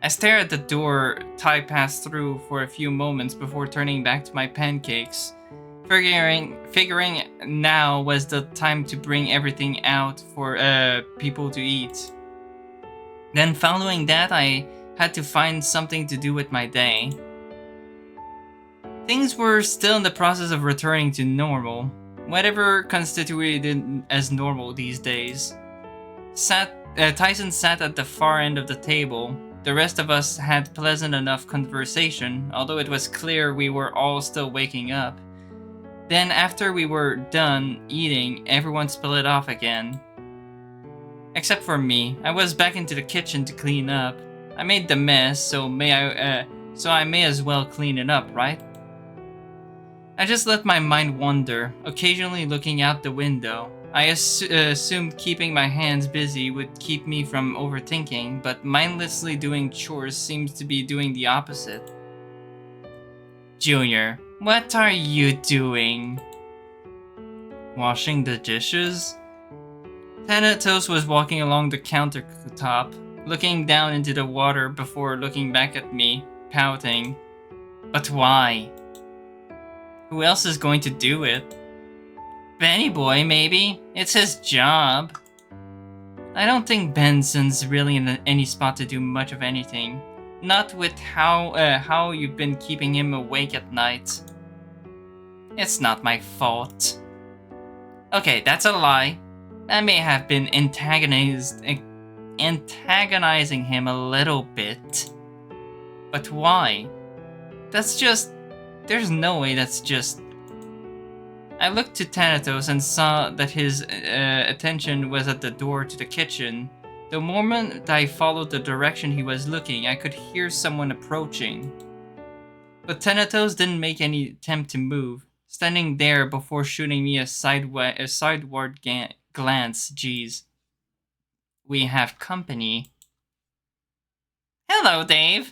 A: I stared at the door Ty passed through for a few moments before turning back to my pancakes, figuring now was the time to bring everything out for people to eat. Then following that, I had to find something to do with my day. Things were still in the process of returning to normal, whatever constituted as normal these days. Tyson sat at the far end of the table. The rest of us had pleasant enough conversation, although it was clear we were all still waking up. Then after we were done eating, everyone split off again. Except for me. I was back into the kitchen to clean up. I made the mess, so I may as well clean it up, right? I just let my mind wander, occasionally looking out the window. I assumed keeping my hands busy would keep me from overthinking, but mindlessly doing chores seems to be doing the opposite. Junior, what are you doing? Washing the dishes? Thanatos was walking along the countertop, looking down into the water before looking back at me, pouting. But why? Who else is going to do it? Benny Boy, maybe? It's his job. I don't think Benson's really in any spot to do much of anything. Not with how you've been keeping him awake at night. It's not my fault. Okay, that's a lie. I may have been antagonizing him a little bit. But why? There's no way that's just... I looked to Thanatos and saw that his attention was at the door to the kitchen. The moment I followed the direction he was looking, I could hear someone approaching. But Thanatos didn't make any attempt to move, standing there before shooting me a sideward glance. Geez. We have company. Hello, Dave.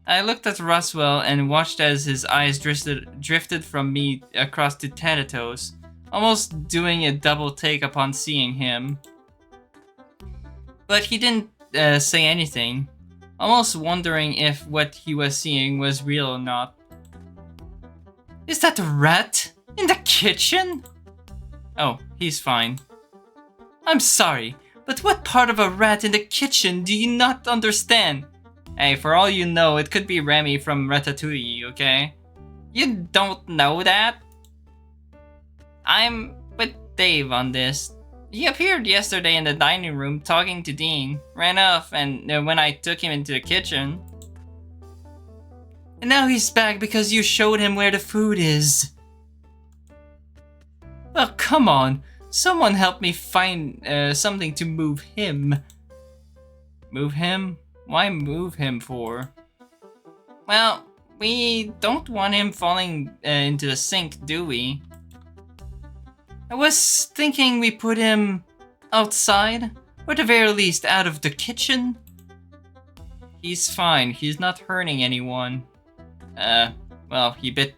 A: I looked at Roswell and watched as his eyes drifted from me across to Thanatos, almost doing a double take upon seeing him. But he didn't say anything, almost wondering if what he was seeing was real or not. Is that a rat? In the kitchen? Oh, he's fine. I'm sorry, but what part of a rat in the kitchen do you not understand? Hey, for all you know, it could be Remy from Ratatouille, okay? You don't know that? I'm with Dave on this. He appeared yesterday in the dining room talking to Dean, ran off, and when I took him into the kitchen. And now he's back because you showed him where the food is. Well, come on. Someone help me find something to move him. Move him? Why move him for? Well, we don't want him falling into the sink, do we? I was thinking we put him outside, or at the very least out of the kitchen. He's fine, he's not hurting anyone. Well, he bit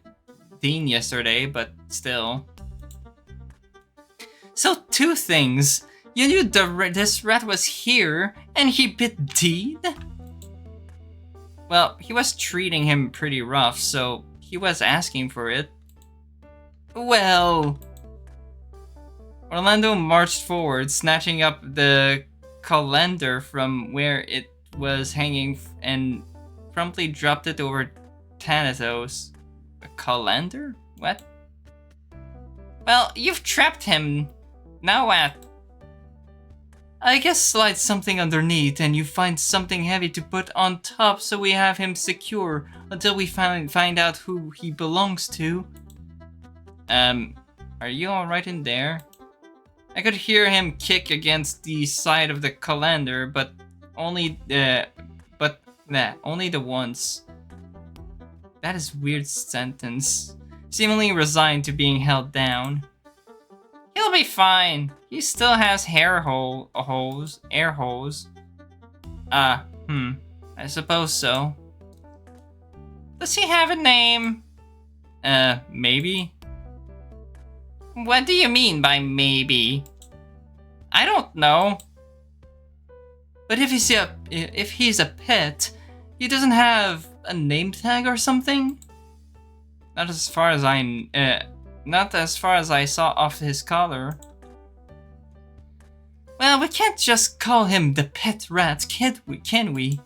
A: Dean yesterday, but still. So, two things. You knew this rat was here, and he bit Dean? Well, he was treating him pretty rough, so he was asking for it. Well... Orlando marched forward, snatching up the colander from where it was hanging and promptly dropped it over Thanatos. A colander? What? Well, you've trapped him. Now what? I guess slide something underneath and you find something heavy to put on top so we have him secure until we find out who he belongs to. Are you alright in there? I could hear him kick against the side of the colander, but only the once. That is weird sentence. Seemingly resigned to being held down. He'll be fine. He still has air holes. I suppose so. Does he have a name? Maybe? What do you mean by maybe? I don't know. But if he's a pet, he doesn't have a name tag or something? Not as far as I saw off his collar. Well, we can't just call him the pet rat, can we?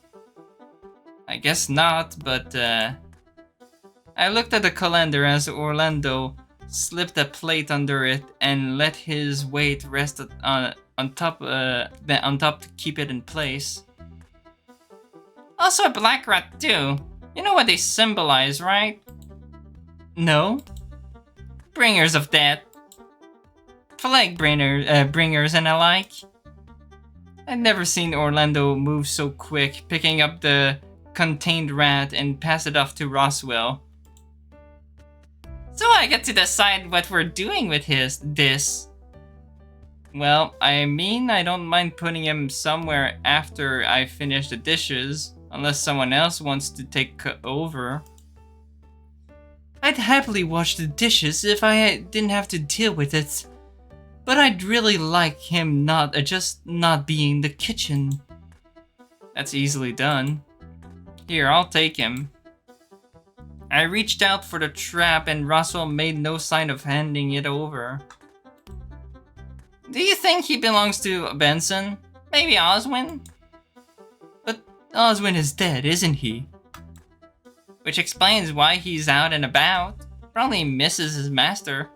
A: I guess not, but I looked at the colander as Orlando slipped a plate under it and let his weight rest on top to keep it in place. Also a black rat too. You know what they symbolize, right? No? Bringers of death. Plague bringers and alike. I'd never seen Orlando move so quick, picking up the contained rat and pass it off to Roswell. So I get to decide what we're doing with this. Well, I mean, I don't mind putting him somewhere after I finish the dishes, unless someone else wants to take over. I'd happily wash the dishes if I didn't have to deal with it. But I'd really like him just not being in the kitchen. That's easily done. Here, I'll take him. I reached out for the trap and Roswell made no sign of handing it over. Do you think he belongs to Benson? Maybe Oswin? But Oswin is dead, isn't he? Which explains why he's out and about. Probably misses his master,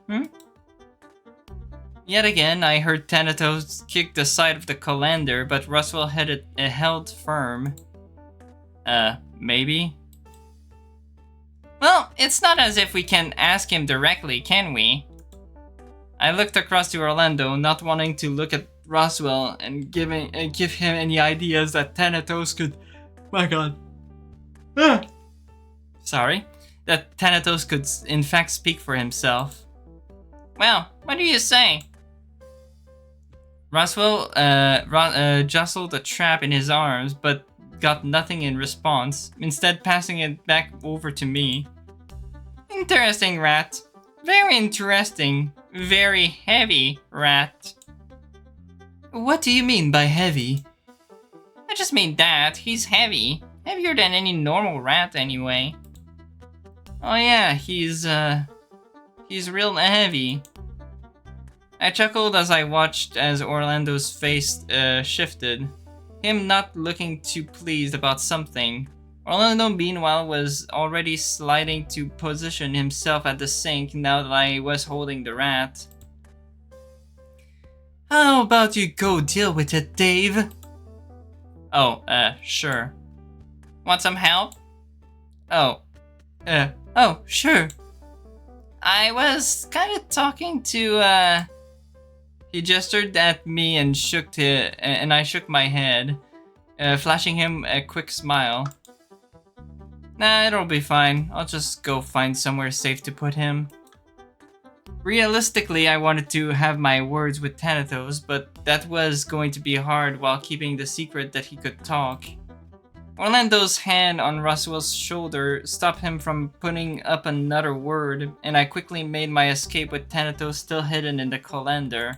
A: Yet again, I heard Thanatos kick the side of the colander, but Roswell held firm. Maybe? Well, it's not as if we can ask him directly, can we? I looked across to Orlando, not wanting to look at Roswell and give him any ideas that Thanatos could... My god. Sorry. That Thanatos could in fact speak for himself. Well, what do you say? Roswell jostled the trap in his arms, but got nothing in response, instead passing it back over to me. Interesting, Rat. Very interesting. Very heavy, Rat. What do you mean by heavy? I just mean that. He's heavy. Heavier than any normal rat, anyway. Oh yeah, he's real heavy. I chuckled as I watched as Orlando's face shifted, him not looking too pleased about something. Orlando, meanwhile, was already sliding to position himself at the sink now that I was holding the rat. How about you go deal with it, Dave? Oh, sure. Want some help? Oh, sure. I was kind of talking to, He gestured at me and I shook my head, flashing him a quick smile. Nah, it'll be fine. I'll just go find somewhere safe to put him. Realistically, I wanted to have my words with Thanatos, but that was going to be hard while keeping the secret that he could talk. Orlando's hand on Roswell's shoulder stopped him from putting up another word, and I quickly made my escape with Thanatos still hidden in the colander.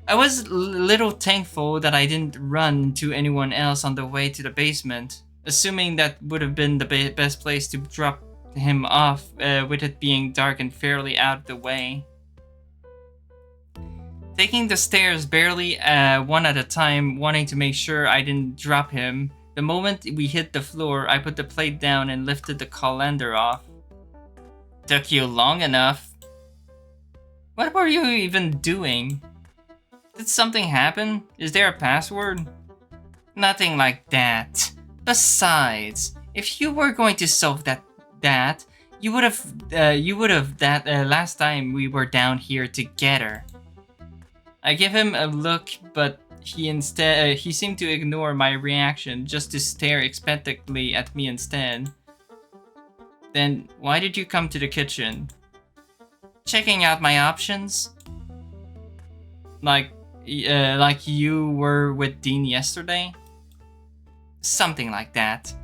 A: I was a little thankful that I didn't run into anyone else on the way to the basement, assuming that would have been the best place to drop him off, with it being dark and fairly out of the way. Taking the stairs barely one at a time, wanting to make sure I didn't drop him, the moment we hit the floor, I put the plate down and lifted the colander off. Took you long enough. What were you even doing? Did something happen? Is there a password? Nothing like that. Besides, if you were going to solve that you would have last time we were down here together. I give him a look, but he seemed to ignore my reaction, just to stare expectantly at me instead. Then why did you come to the kitchen? Checking out my options? Like you were with Dean yesterday? Something like that.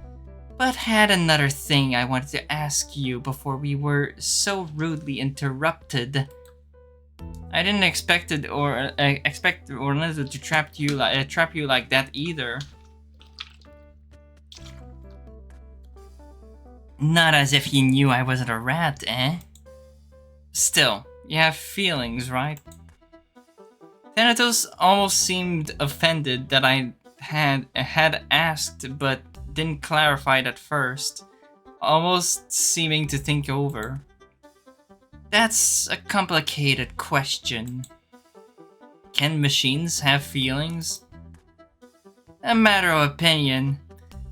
A: But had another thing I wanted to ask you before we were so rudely interrupted. I didn't expect Orlando to trap you like that either. Not as if he knew I wasn't a rat, eh? Still, you have feelings, right? Thanatos almost seemed offended that I had asked, but didn't clarify it at first, almost seeming to think over. That's a complicated question. Can machines have feelings? A matter of opinion.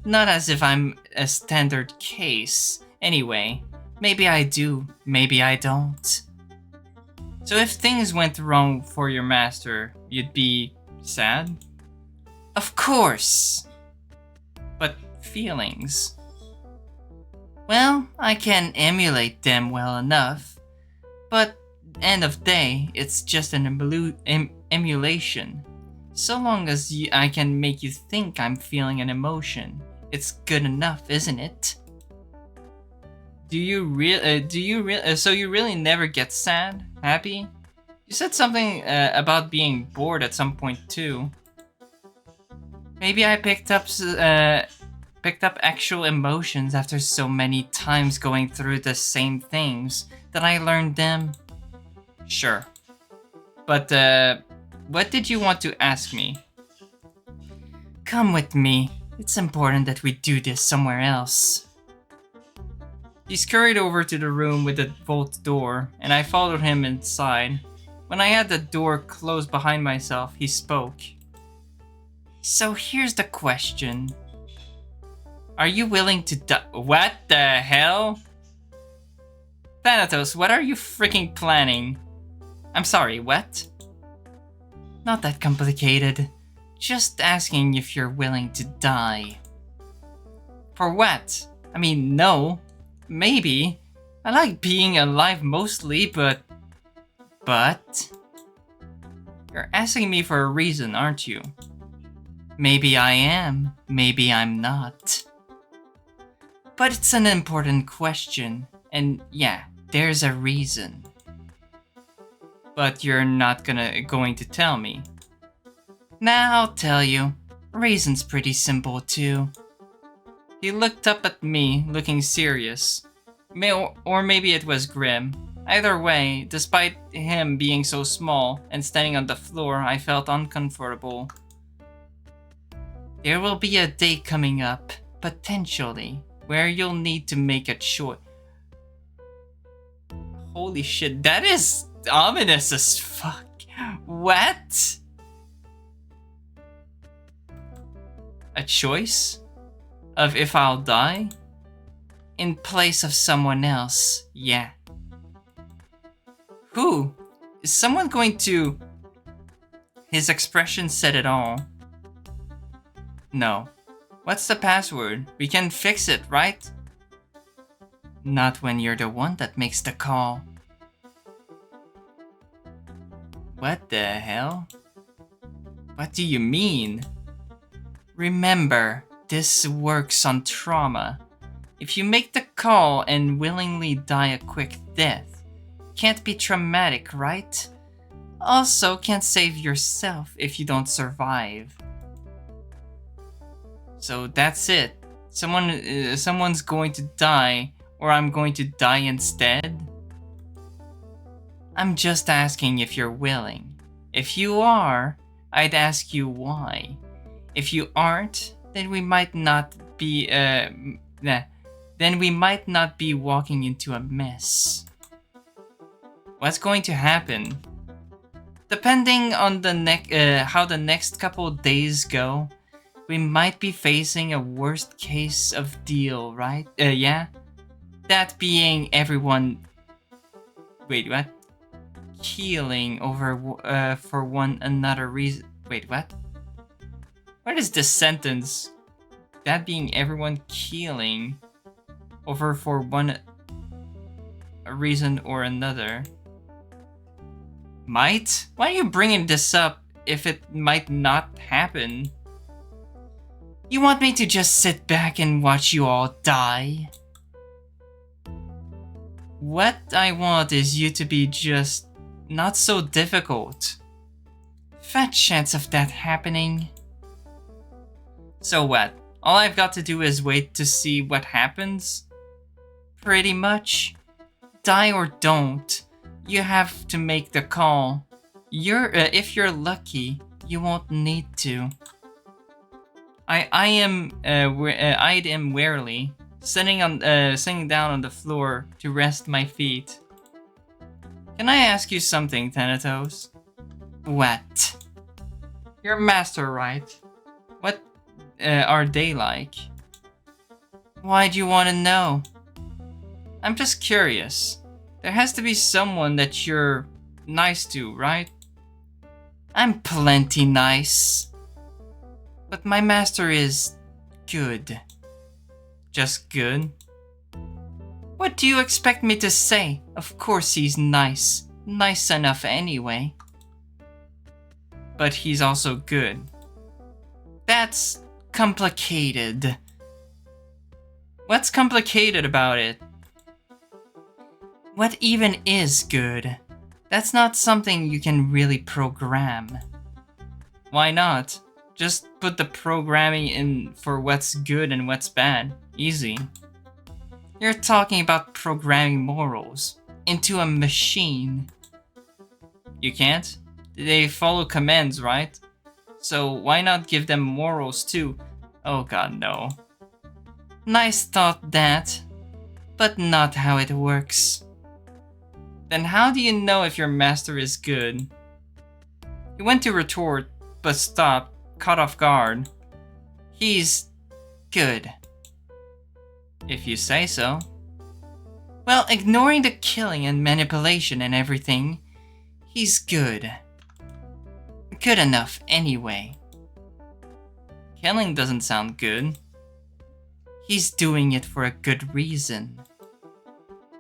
A: Not as if I'm a standard case. Anyway, maybe I do, maybe I don't. So if things went wrong for your master, you'd be sad? Of course! But feelings? Well, I can emulate them well enough. But end of day, it's just an emulation. So long as I can make you think I'm feeling an emotion, it's good enough, isn't it? So you really never get sad, happy? You said something about being bored at some point too. Maybe I picked up picked up actual emotions after so many times going through the same things that I learned them. Sure. But, what did you want to ask me? Come with me. It's important that we do this somewhere else. He scurried over to the room with the vault door, and I followed him inside. When I had the door closed behind myself, he spoke. So here's the question. Are you willing to What the hell? Thanatos, what are you freaking planning? I'm sorry, what? Not that complicated. Just asking if you're willing to die. For what? I mean, no. Maybe. I like being alive mostly, but... You're asking me for a reason, aren't you? Maybe I am, maybe I'm not. But it's an important question, and yeah, there's a reason. But you're not going to tell me. Nah, I'll tell you. Reason's pretty simple too. He looked up at me, looking serious. Or maybe it was grim. Either way, despite him being so small and standing on the floor, I felt uncomfortable. There will be a day coming up, potentially, where you'll need to make a choice. Holy shit, that is ominous as fuck. What? A choice? Of if I'll die? In place of someone else, yeah. Who? Is someone going to... His expression said it all. No. What's the password? We can fix it, right? Not when you're the one that makes the call. What the hell? What do you mean? Remember, this works on trauma. If you make the call and willingly die a quick death, can't be traumatic, right? Also, can't save yourself if you don't survive. So that's it. Someone's going to die, or I'm going to die instead? I'm just asking if you're willing. If you are, I'd ask you why. If you aren't, then we might not be walking into a mess. What's going to happen? Depending on how the next couple days go, we might be facing a worst case of deal, right? Yeah? That being everyone... Wait, what? Keeling over for one another reason... Wait, what? What is this sentence? That being everyone keeling over for one reason or another. Might? Why are you bringing this up if it might not happen? You want me to just sit back and watch you all die? What I want is you to be just not so difficult. Fat chance of that happening. So what? All I've got to do is wait to see what happens? Pretty much. Die or don't. You have to make the call. If you're lucky, you won't need to. I eyed him warily, sitting down on the floor to rest my feet. Can I ask you something, Thanatos? What? You're a master, right? What are they like? Why do you want to know? I'm just curious. There has to be someone that you're nice to, right? I'm plenty nice. But my master is good. Just good? What do you expect me to say? Of course he's nice. Nice enough anyway. But he's also good. That's complicated. What's complicated about it? What even is good? That's not something you can really program. Why not? Just put the programming in for what's good and what's bad. Easy. You're talking about programming morals into a machine. You can't? They follow commands, right? So why not give them morals too? Oh god, no. Nice thought, that. But not how it works. Then how do you know if your master is good? He went to retort, but stopped, caught off guard. He's good. If you say so. Well, ignoring the killing and manipulation and everything, he's good. Good enough, anyway. Killing doesn't sound good. He's doing it for a good reason.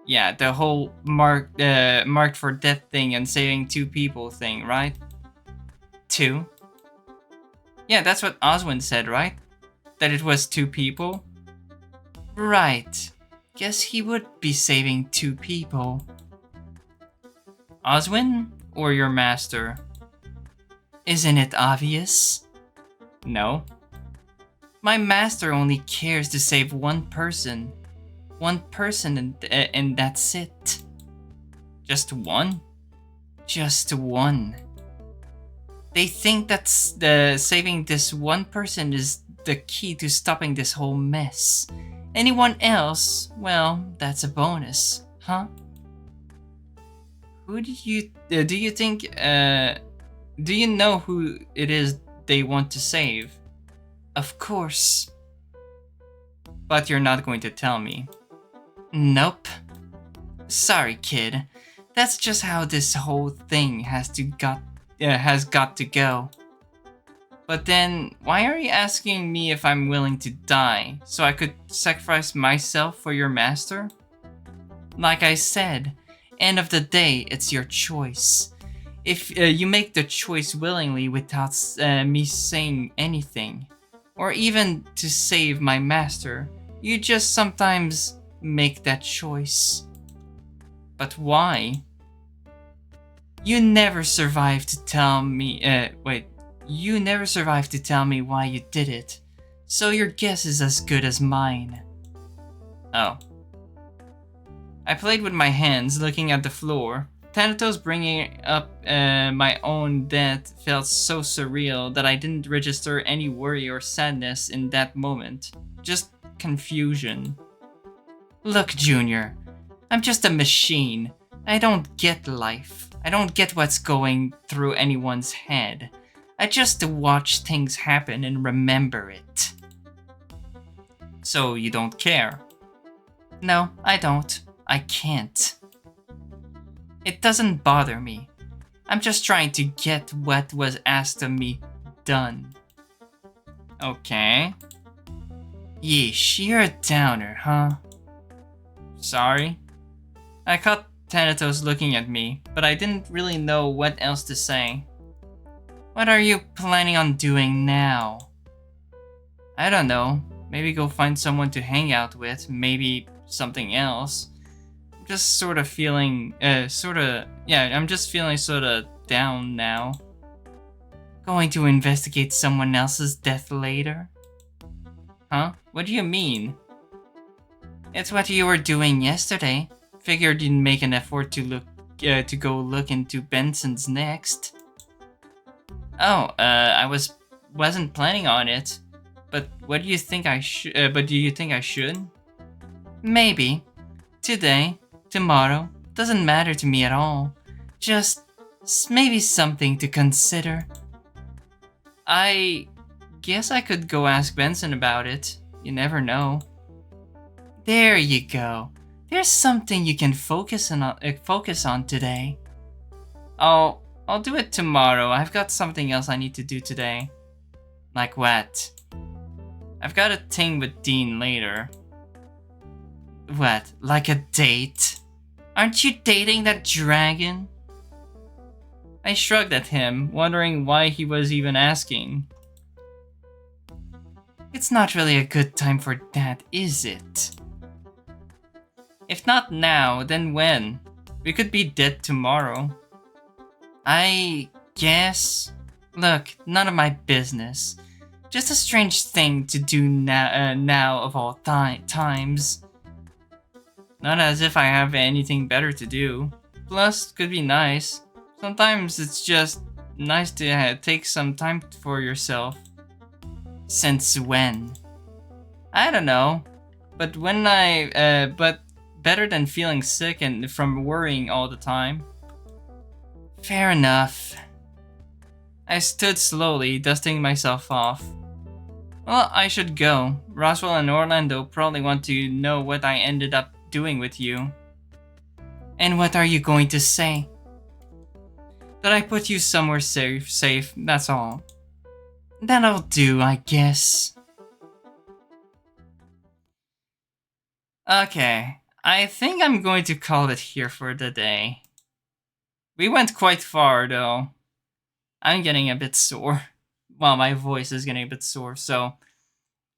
A: Yeah, the whole marked for death thing and saving 2 people thing, right? 2? Yeah, that's what Oswin said, right? That it was 2 people? Right. Guess he would be saving 2 people. Oswin or your master? Isn't it obvious? No. My master only cares to save 1 person. 1 person and that's it. Just 1? Just 1. They think that saving this 1 person is the key to stopping this whole mess. Anyone else, well, that's a bonus, huh? Who do you think, do you know who it is they want to save? Of course. But you're not going to tell me. Nope. Sorry, kid. That's just how this whole thing has got to go. But then, why are you asking me if I'm willing to die, so I could sacrifice myself for your master? Like I said, end of the day, it's your choice. If you make the choice willingly without me saying anything, or even to save my master, you just sometimes make that choice. But why? You never survived to tell me, You never survived to tell me why you did it, so your guess is as good as mine. Oh. I played with my hands, looking at the floor. Thanatos bringing up my own death felt so surreal that I didn't register any worry or sadness in that moment. Just confusion. Look, Junior, I'm just a machine. I don't get life. I don't get what's going through anyone's head. I just watch things happen and remember it. So you don't care? No, I don't. I can't. It doesn't bother me. I'm just trying to get what was asked of me done. Okay. Yeesh, you're a downer, huh? Sorry. I caught Thanatos looking at me, but I didn't really know what else to say. What are you planning on doing now? I don't know. Maybe go find someone to hang out with, maybe something else. I'm just sort of feeling, I'm just feeling sort of down now. Going to investigate someone else's death later? Huh? What do you mean? It's what you were doing yesterday. Figured you'd make an effort to go look into Benson's next. Oh, I wasn't planning on it. But what do you think I should? Do you think I should? Maybe. Today, tomorrow, doesn't matter to me at all. Just maybe something to consider. I guess I could go ask Benson about it. You never know. There you go. There's something you can focus on today. I'll do it tomorrow. I've got something else I need to do today. Like what? I've got a thing with Dean later. What? Like a date? Aren't you dating that dragon? I shrugged at him, wondering why he was even asking. It's not really a good time for that, is it? If not now, then when? We could be dead tomorrow. I guess. Look, none of my business. Just a strange thing to do now of all times. Not as if I have anything better to do. Plus, could be nice. Sometimes it's just nice to take some time for yourself. Since when? I don't know. But better than feeling sick and from worrying all the time. Fair enough. I stood slowly, dusting myself off. Well, I should go. Roswell and Orlando probably want to know what I ended up doing with you. And what are you going to say? That I put you somewhere safe, that's all. That'll do, I guess. Okay, I think I'm going to call it here for the day. We went quite far, though. I'm getting a bit sore. Well, my voice is getting a bit sore, so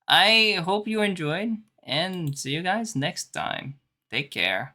A: I hope you enjoyed, and see you guys next time. Take care.